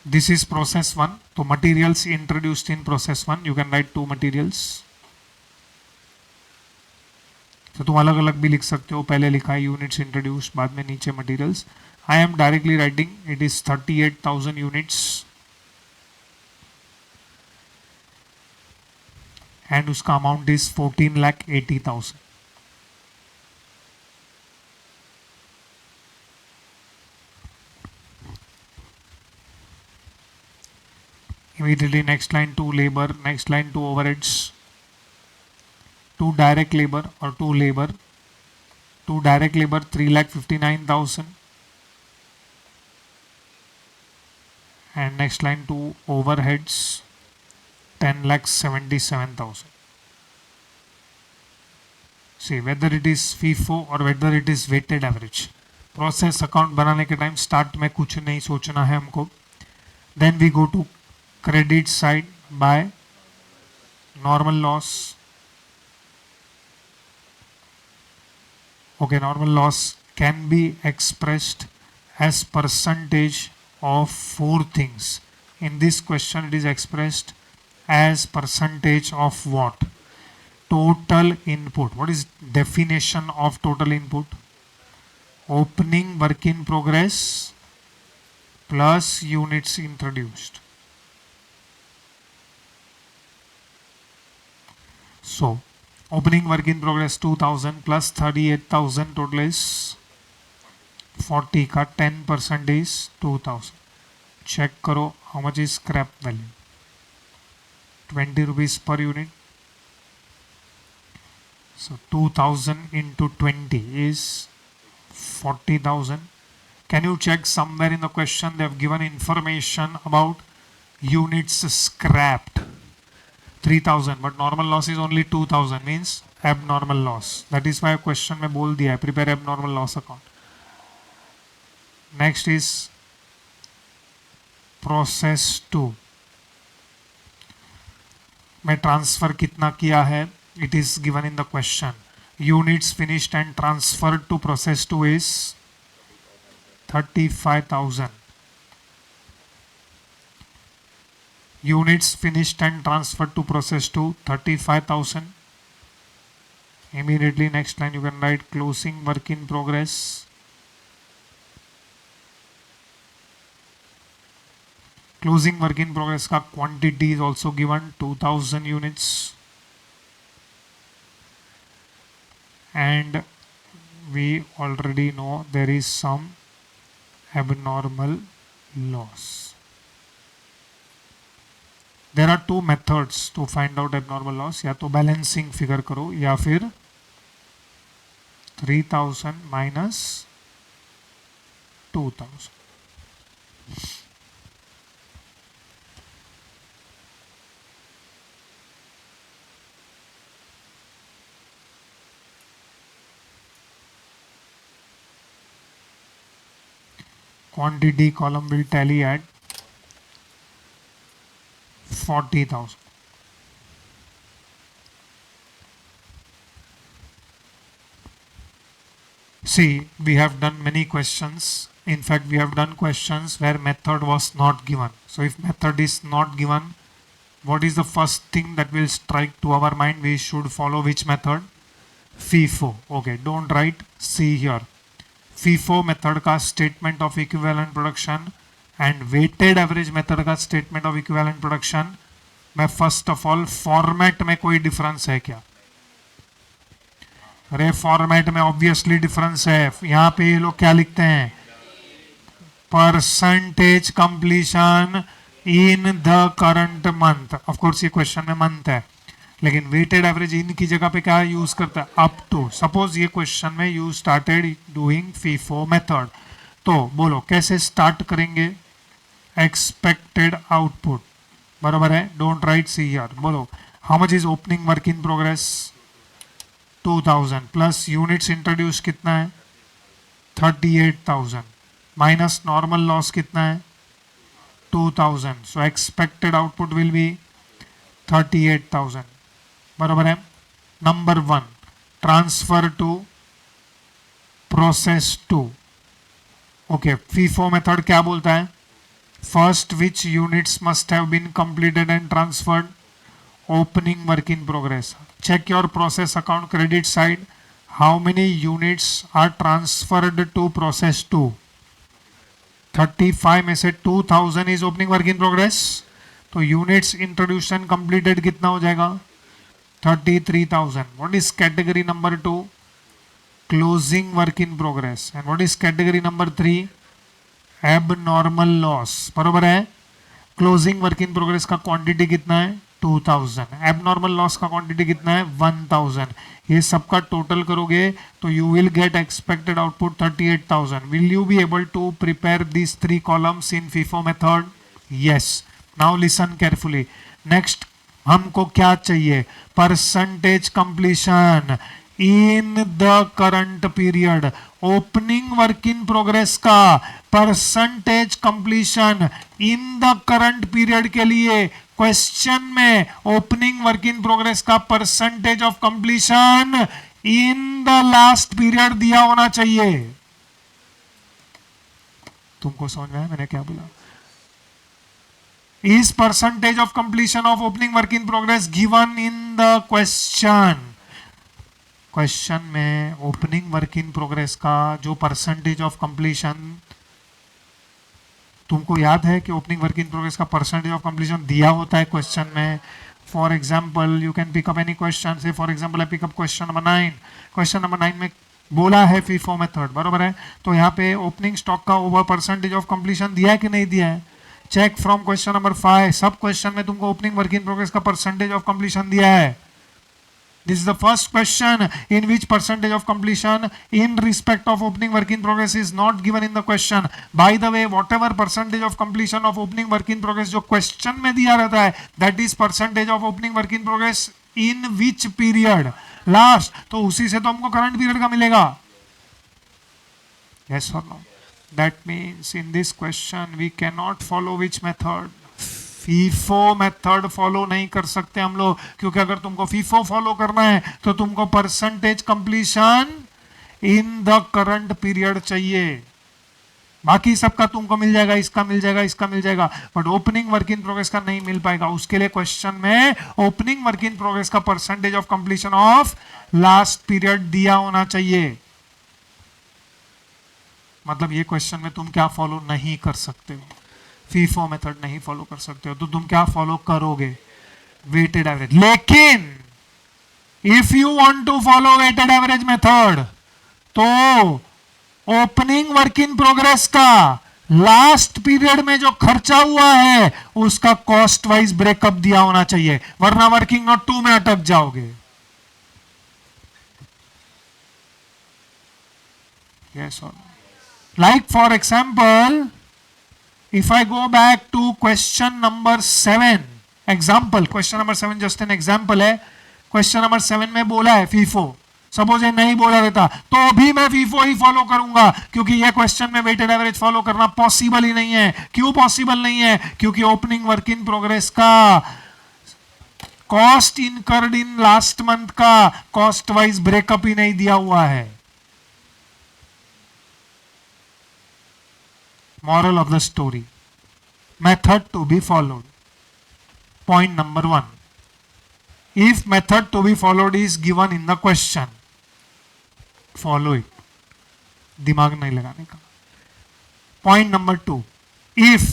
[SPEAKER 1] दिस इज प्रोसेस 1. तो materials introduced in process 1, you can write 2 materials. तो तुम अलग अलग भी लिख सकते हो. पहले लिखा है यूनिट्स इंट्रोड्यूस्ड, बाद में नीचे materials. I am directly writing it is 38,000 units and उसका amount is 14,80,000. Immediately next line to labor, next line to overheads. To direct labour और to labour. To direct labour 3,59,000 and next line two overheads 10,77,000. See whether it is FIFO or whether it is weighted average. Process account बनाने के time start में कुछ नहीं सोचना है हमको. Then we go to credit side by normal loss. Okay, normal loss can be expressed as percentage of four things. In this question it is expressed as percentage of what? Total input. What is definition of total input? Opening work in progress plus units introduced. So opening work in progress 2000 plus 38,000 total is 40 का 10% is 2000. check करो how much is scrap value. 20 rupees per unit. So 2000 into 20 is 40,000. Can you check somewhere in the question they have given information about units scrapped 3,000 but normal loss is only 2,000 means abnormal loss. That is why question में बोल दिया है prepare abnormal loss account. Next is process 2 में transfer कितना किया है it is given in the question. Units finished and transferred to process 2 is 35,000. Units finished and transferred to process 2 35,000. Immediately next line you can write closing work in progress. Closing work in progress का quantity is also given 2,000 units. And we already know there is some abnormal loss. There are two methods to find out abnormal loss. या तो balancing figure करो या फिर 3,000 minus 2,000. Quantity column will tally at 40,000. See, we have done many questions. In fact, we have done questions where method was not given. So if method is not given, what is the first thing that will strike to our mind? We should follow which method? FIFO. Okay, don't write C here. FIFO method का statement of equivalent production and weighted average method का statement of equivalent production में first of all format में कोई difference है क्या? अरे format में obviously difference है. यहाँ पे ये लोग क्या लिखते हैं? Percentage completion in the current month. Of course ये क्वेश्चन में मंथ है, लेकिन वेटेड एवरेज इन की जगह पे क्या यूज करता है? Up to. सपोज ये क्वेश्चन में you started doing FIFO method, तो बोलो कैसे स्टार्ट करेंगे? Expected output. बराबर है. Don't write see here. बोलो how much is opening work in progress? 2,000 plus units introduce कितना है? 38,000 माइनस नॉर्मल लॉस कितना है? 2,000. So expected output will be 38,000. बराबर है. Number 1 transfer to process 2. Okay, FIFO method क्या बोलता है? First which units must have been completed and transferred? Opening work in progress. check your process account credit side. How many units are transferred to process 2? 35 में से 2,000 is opening work in progress. तो units introduction completed कितना हो जाएगा? 33,000. What is category number 2? Closing work in progress. And what is category number 3? Abnormal loss. बरोबर है. Closing work in progress का quantity कितना है? 2000, एबनॉर्मल लॉस का क्वांटिटी कितना है 1000, ये सबका टोटल करोगे तो you will get expected output 38000. Will you be able to prepare this 3 columns in FIFO method? Yes. Now listen carefully. Next हमको क्या चाहिए? Percentage completion in the current period. Opening work in progress का percentage completion in the current period के लिए question में opening work in progress का percentage of completion in the last period दिया होना चाहिए. तुमको समझ में आया मैंने क्या बोला? Is percentage of completion of opening work in progress given in the question? Question में ओपनिंग वर्क इन प्रोग्रेस का जो परसेंटेज ऑफ कंप्लीशन, तुमको याद है कि ओपनिंग वर्क इन प्रोग्रेस का परसेंटेज ऑफ कंप्लीशन दिया होता है क्वेश्चन में. For example you can pick up any question. Say for example I pick up question number 9. Question number 9 में बोला है FIFO मेथड, बरोबर है? तो यहाँ पे ओपनिंग स्टॉक का ओवर परसेंटेज ऑफ कंप्लीशन दिया है कि नहीं दिया है? Check from question number 5. सब क्वेश्चन में तुमको ओपनिंग वर्क इन प्रोग्रेस का परसेंटेज ऑफ कंप्लीशन दिया है. This is the first question in which percentage of completion in respect of opening work in progress is not given in the question. By the way, whatever percentage of completion of opening work in progress जो question में दिया रहता है, that is percentage of opening work in progress in which period? Last. तो उसी से तो हमको करंट पीरियड का मिलेगा. यस और no? That means in this question we cannot follow which method? FIFO method follow नहीं कर सकते हम लोग, क्योंकि अगर तुमको FIFO फॉलो करना है तो तुमको percentage completion in the current period चाहिए. बाकी सबका तुमको मिल जाएगा, इसका मिल जाएगा, इसका मिल जाएगा, but opening work in progress का नहीं मिल पाएगा. उसके लिए क्वेश्चन में ओपनिंग वर्क इन प्रोग्रेस का percentage of completion of last period दिया होना चाहिए. मतलब ये क्वेश्चन में तुम क्या फॉलो नहीं कर सकते हो? FIFO मेथड नहीं फॉलो कर सकते हो, तो तुम क्या फॉलो करोगे? Weighted average. लेकिन if you want to follow weighted average method तो ओपनिंग वर्क इन प्रोग्रेस का लास्ट पीरियड में जो खर्चा हुआ है उसका कॉस्ट वाइज ब्रेकअप दिया होना चाहिए, वरना वर्किंग नोट 2 में अटक जाओगे. यस और like for example if I go back to question number 7, example question number 7 just an example है. question number 7 में बोला है FIFO. सपोज ये नहीं बोला रहता तो भी मैं FIFO ही फॉलो करूंगा, क्योंकि ये क्वेश्चन में वेटेड एवरेज फॉलो करना पॉसिबल ही नहीं है. क्यों पॉसिबल नहीं है? क्योंकि ओपनिंग वर्क इन प्रोग्रेस का cost incurred in last month का कॉस्ट वाइज ब्रेकअप ही नहीं दिया हुआ है. Moral of the story, method to be followed. Point number 1, if method to be followed is given in the question, follow it. दिमाग नहीं लगाने का. Point number 2, if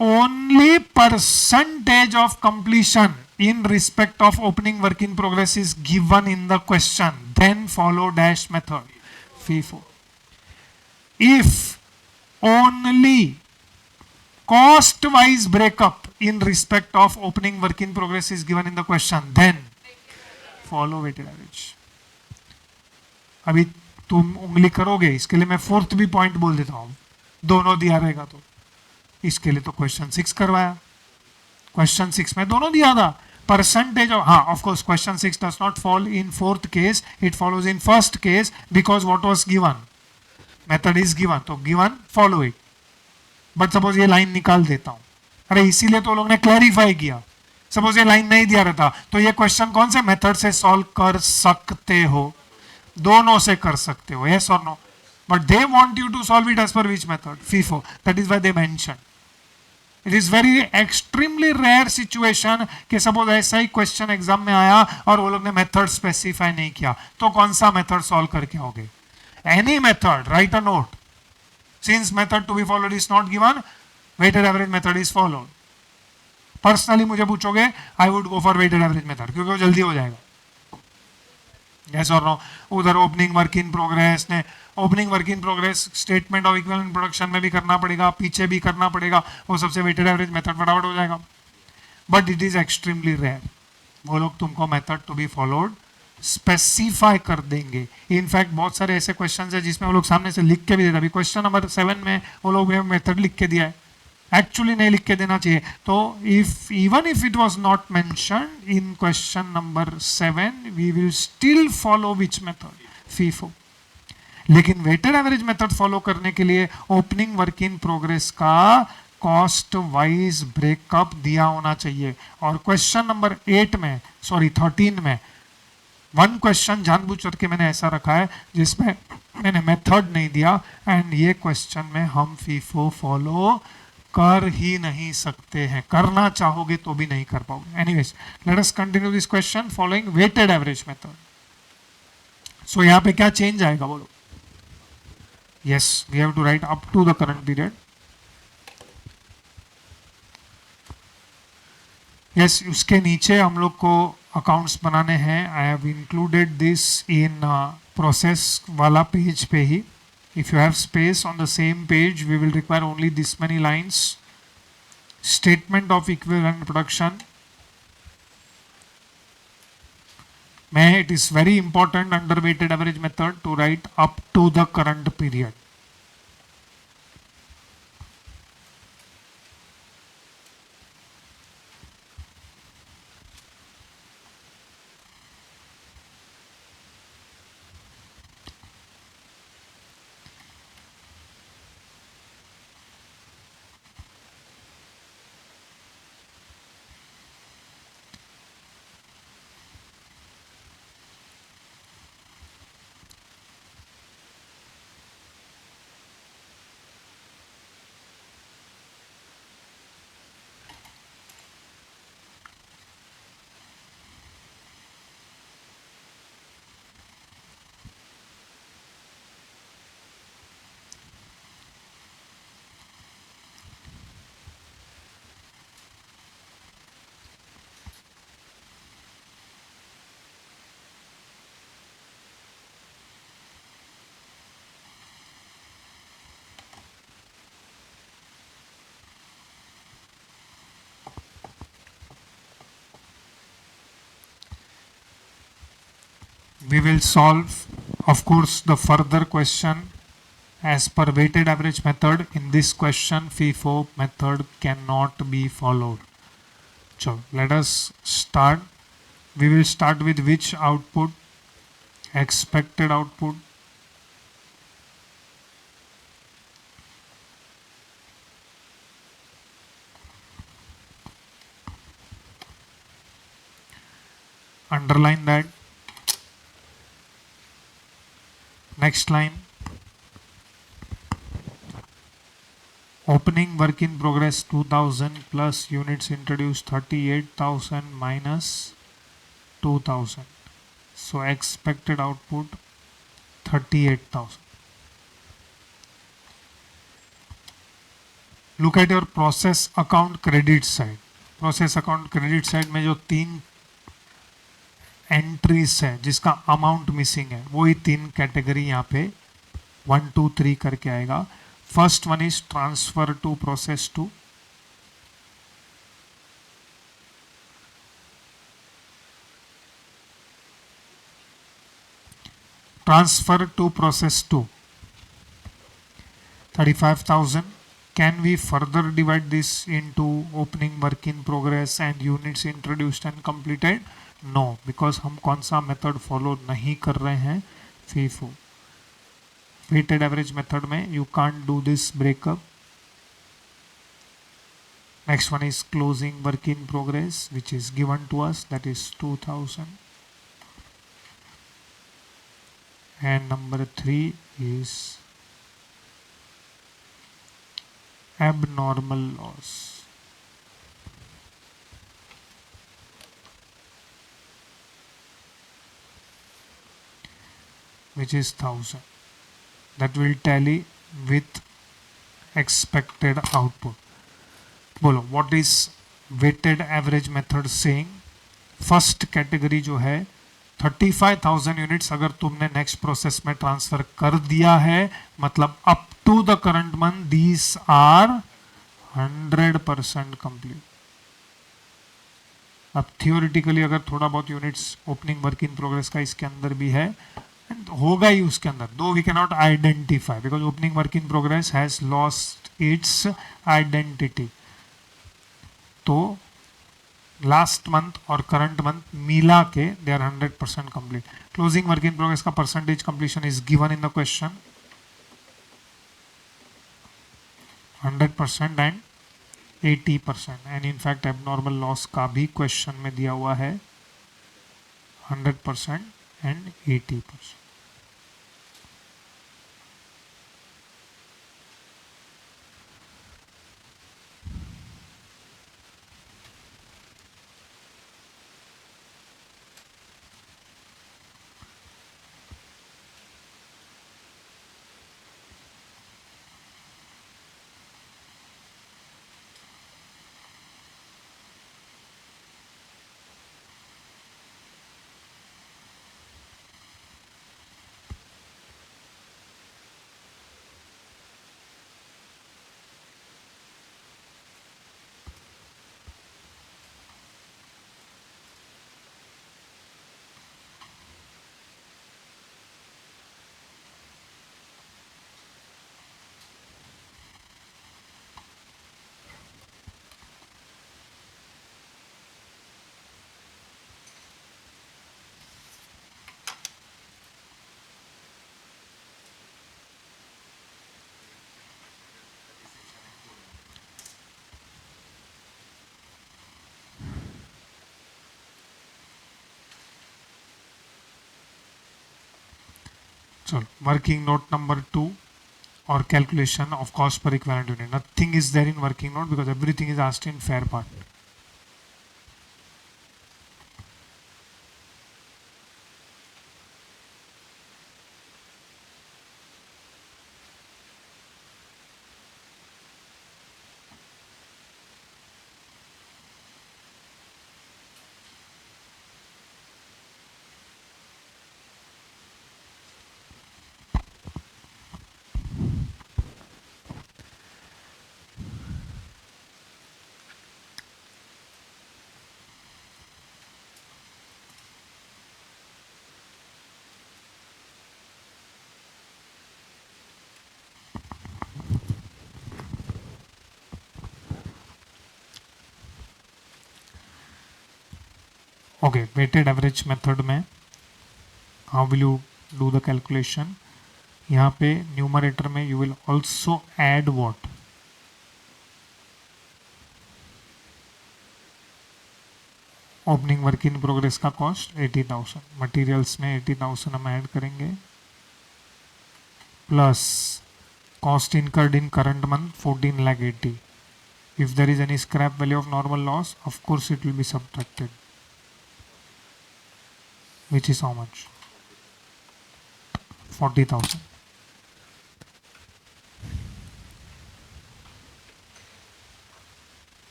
[SPEAKER 1] only percentage of completion in respect of opening work in progress is given in the question, then follow dash method, FIFO. If only cost wise breakup in respect of opening work in progress is given in the question, then follow weighted average. अभी तुम उंगली करोगे, इसके लिए मैं 4th भी point बोल देता हूं. दोनों दिया रहेगा तो इसके लिए तो क्वेश्चन 6 करवाया. क्वेश्चन 6 में दोनों दिया था. परसेंटेज ऑफ, हाँ of course question 6 does not fall in 4th case, it follows in 1st case because what was given, method is given, तो given follow it. But suppose ये लाइन निकाल देता हूं, अरे इसीलिए तो लोग ने क्लैरिफाई किया. सपोज ये लाइन नहीं दिया रहता तो ये क्वेश्चन कौन से मेथड से सॉल्व कर सकते हो? दोनों से कर सकते हो. यस और no? But they want you to solve it as per which method? FIFO. That is why they mention. It is very extremely rare situation कि सपोज ऐसा ही क्वेश्चन एग्जाम में आया और वो लोग ने मेथड स्पेसिफाई नहीं किया, तो कौन सा मेथड सॉल्व करके आओगे? Any method, write a note. Since method to be followed is not given, weighted average method is followed. Personally मुझे पूछोगे, I would go for weighted average method क्योंकि वो जल्दी हो जाएगा. Yes or no? उधर ओपनिंग वर्क इन प्रोग्रेस ने, opening work in progress statement of equivalent production में भी करना पड़ेगा, पीछे भी करना पड़ेगा, वो सबसे weighted average method फटाफट हो जाएगा. But it is extremely rare. वो लोग तुमको method to be followed specify कर देंगे। इनफैक्ट बहुत सारे ऐसे क्वेश्चन है जिसमें वो लोग सामने से लिख के भी देते। अभी क्वेश्चन नंबर 7 में वो लोग मेथड लिख के दिया है, एक्चुअली नहीं लिख के देना चाहिए। तो if even if it was not mentioned in question number 7 we will still follow which method, FIFO. लेकिन वेटेड एवरेज मेथड फॉलो करने के लिए ओपनिंग वर्क इन प्रोग्रेस का कॉस्ट वाइज ब्रेकअप दिया होना चाहिए। और क्वेश्चन नंबर 13 में वन क्वेश्चन जानबूझ करके मैंने ऐसा रखा है जिसमें मैंने मेथड नहीं दिया, एंड ये क्वेश्चन में हम फीफो फॉलो कर ही नहीं सकते हैं। करना चाहोगे तो भी नहीं कर पाओगे। Anyways, let us continue this question following weighted average method. So यहां पे क्या चेंज आएगा बोलो? Yes, we have to write up to the current period. Yes, उसके नीचे हम लोग को अकाउंट्स बनाने हैं। I have included this in process वाला पेज पे ही। If you have space on the same page we will require only this many lines. Statement of equivalent production में it is very important under weighted average method to write up to the current period. We will solve, of course, the further question as per weighted average method. In this question, FIFO method cannot be followed. So let us start. We will start with which output? Expected output. Underline that. Next line, opening work in progress 2000 plus units introduced 38,000 minus 2000. So expected output 38,000. Look at your process account credit side. Process account credit side में जो 3 entries है जिसका amount missing है, वही 3 category यहाँ पे 1 2 3 करके आएगा। First one is transfer to process 2, transfer to process 2 35,000. Can we further divide this into opening work in progress and units introduced and completed? No, because हम कौन सा मेथड फॉलो नहीं कर रहे हैं? FIFO, वेटेड एवरेज मेथड में you can't do this breakup. Next one is closing work in progress, which is given to us, that is 2000. And number 3 is abnormal loss, which is 1000. That will tally with expected output. बोलो, what is weighted average method saying? First category जो है 35,000 units अगर तुमने next process में transfer कर दिया है, मतलब up to the current month these are 100% complete. अब थियोरिटिकली अगर थोड़ा बहुत units opening work in progress का इसके अंदर भी है, होगा ही उसके अंदर, though we can not identify because opening work in progress has lost its identity. तो लास्ट मंथ और करंट मंथ मिला के they are 100% complete. Closing work in progress का percentage completion is given in the question 100% and 80%, and in fact abnormal loss का भी question में दिया हुआ है 100% एंड 80%। चलो, working note number 2 or calculation of cost per equivalent unit. Nothing is there in working note because everything is asked in fair part. Okay, weighted average method में how will you do the calculation? यहाँ पे numerator में you will also add what? Opening work in progress का cost 80,000, materials में 80,000 हम add करेंगे plus cost incurred in current month 14,80,000. If there is any scrap value of normal loss, of course it will be subtracted, which is how much? 40,000.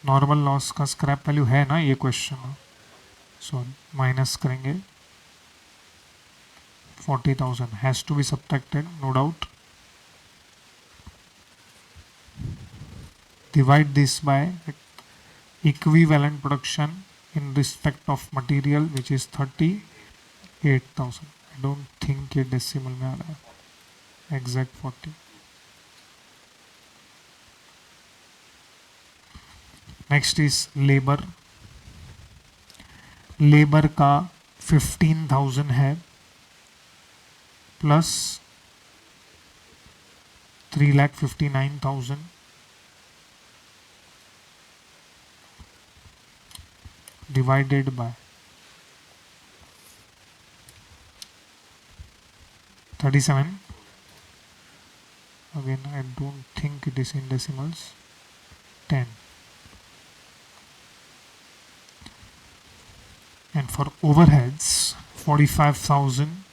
[SPEAKER 1] Normal loss का scrap value है ना ये question, so minus करेंगे 40,000 has to be subtracted, no doubt. Divide this by equivalent production in respect of material which is 38,000. I don't think ये decimal में आ रहा है, exact 40. Next is labour. Labour का 15,000 है plus 3,59,000 divided by 37. Again, I don't think it is in decimals. 10. And for overheads, 45,000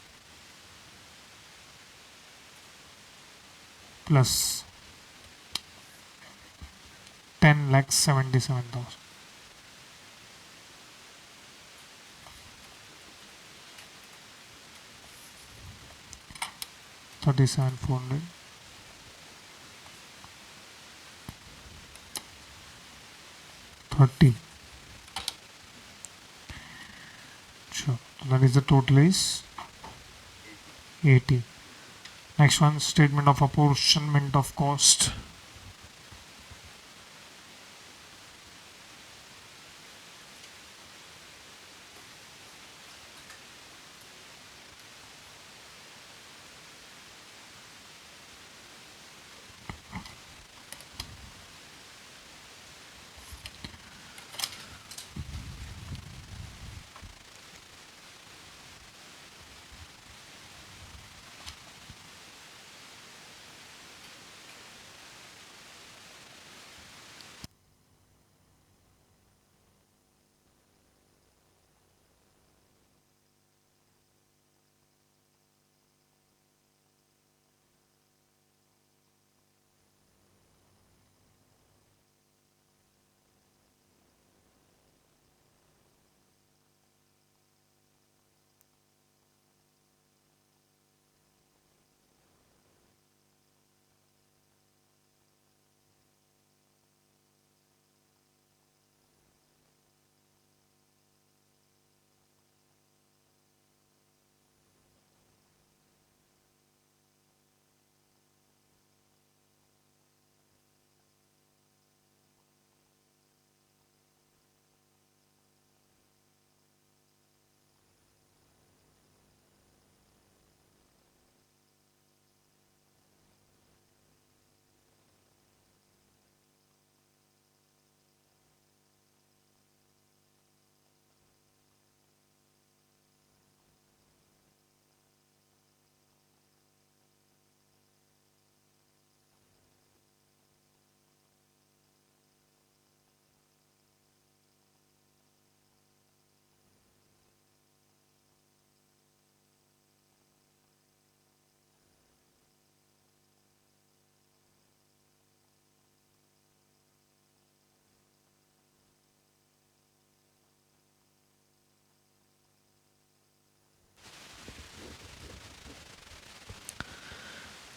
[SPEAKER 1] plus 10,77,000. $37,400. $30,000. that is the total is 80. Next one, statement of apportionment of cost.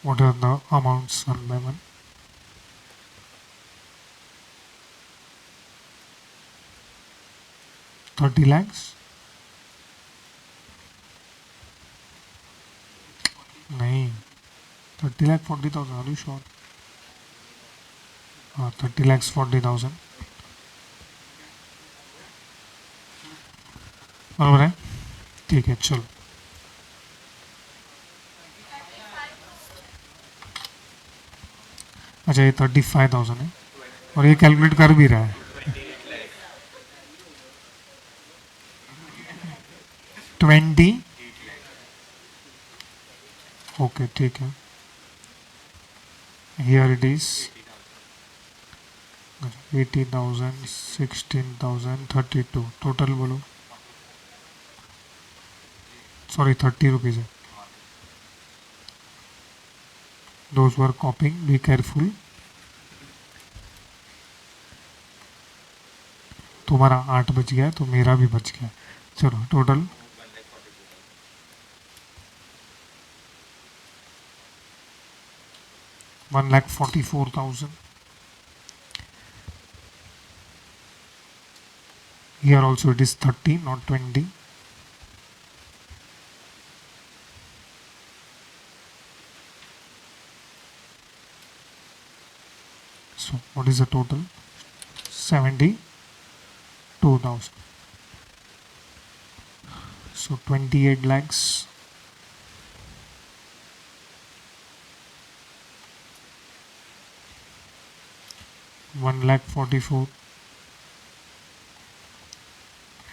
[SPEAKER 1] What are the amounts one by one? $30 lakhs? नहीं, 30 lakh 40,000. Are you sure? 30 lakhs 40,000. बराबर है? ठीक है, चलो. अच्छा, ये 35,000 है और ये कैलकुलेट कर भी रहा है. 20. ओके, ठीक है. Here it is 80,000, 16,000, 32. टोटल बोलो. सॉरी, 30 रुपीज़ है. Those who are copying, be careful. तुम्हारा 8 बच गया तो मेरा भी बच गया. चलो, total 1,44,000. Here also it is 30, not 20. So what is the total? 72,000. So 28 lakhs. $1,44,000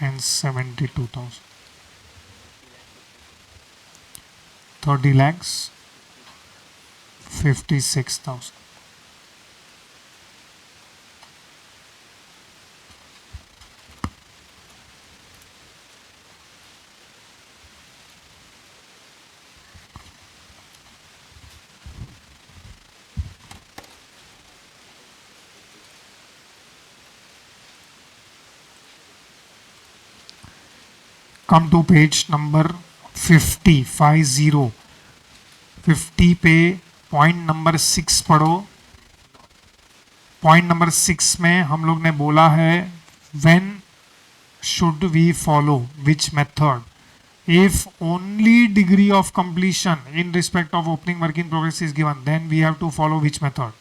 [SPEAKER 1] and 72,000. 30 lakhs 56,000. Come to page number 50. 50 पे पॉइंट नंबर 6 पढ़ो. पॉइंट नंबर 6 में हम लोग ने बोला है when should we follow which method. If only degree of completion in respect of opening work in progress is given, then we have to follow which method?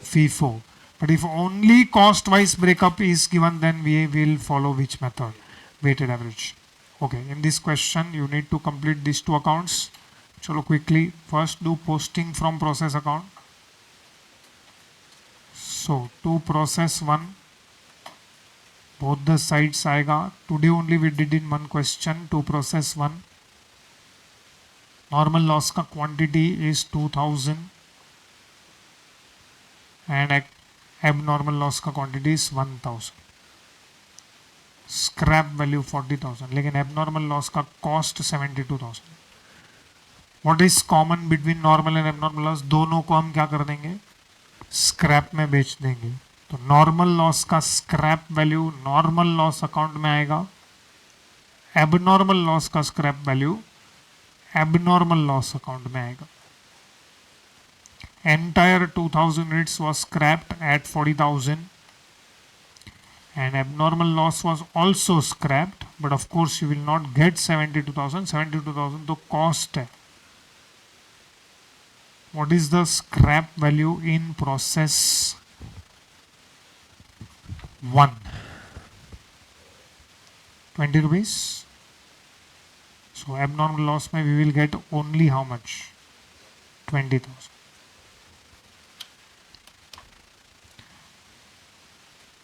[SPEAKER 1] FIFO. But if only cost wise breakup is given, then we will follow which method? Weighted average. Okay, in this question you need to complete these two accounts. Chalo quickly, first do posting from process account. So to process 1, both the sides आएगा. Today only we did in one question to process 1. Normal loss का quantity is 2000 and abnormal loss का quantity is 1000. Scrap value 40,000, लेकिन abnormal loss का cost 72,000. What is common between normal and abnormal loss? दोनों को हम क्या कर देंगे? स्क्रैप में बेच देंगे. तो नॉर्मल लॉस का scrap value normal loss account में आएगा. एबनॉर्मल लॉस का scrap value abnormal loss account में आएगा. Entire 2000 units was scrapped at 40,000 and abnormal loss was also scrapped, but of course you will not get 72,000. 72,000 तो cost है. What is the scrap value in process 1? 20 rupees. So abnormal loss में we will get only how much? 20,000.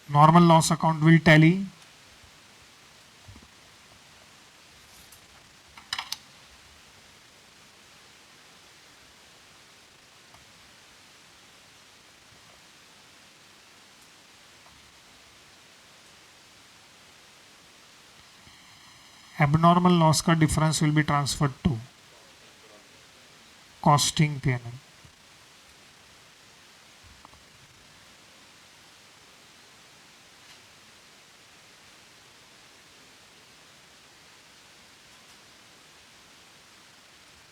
[SPEAKER 1] Normal loss account will tally abnormal loss का difference will be transferred to costing P&L.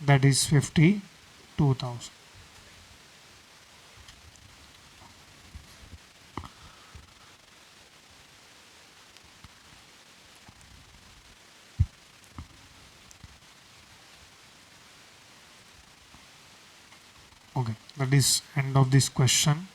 [SPEAKER 1] That is 52,000. Okay, that is end of this question.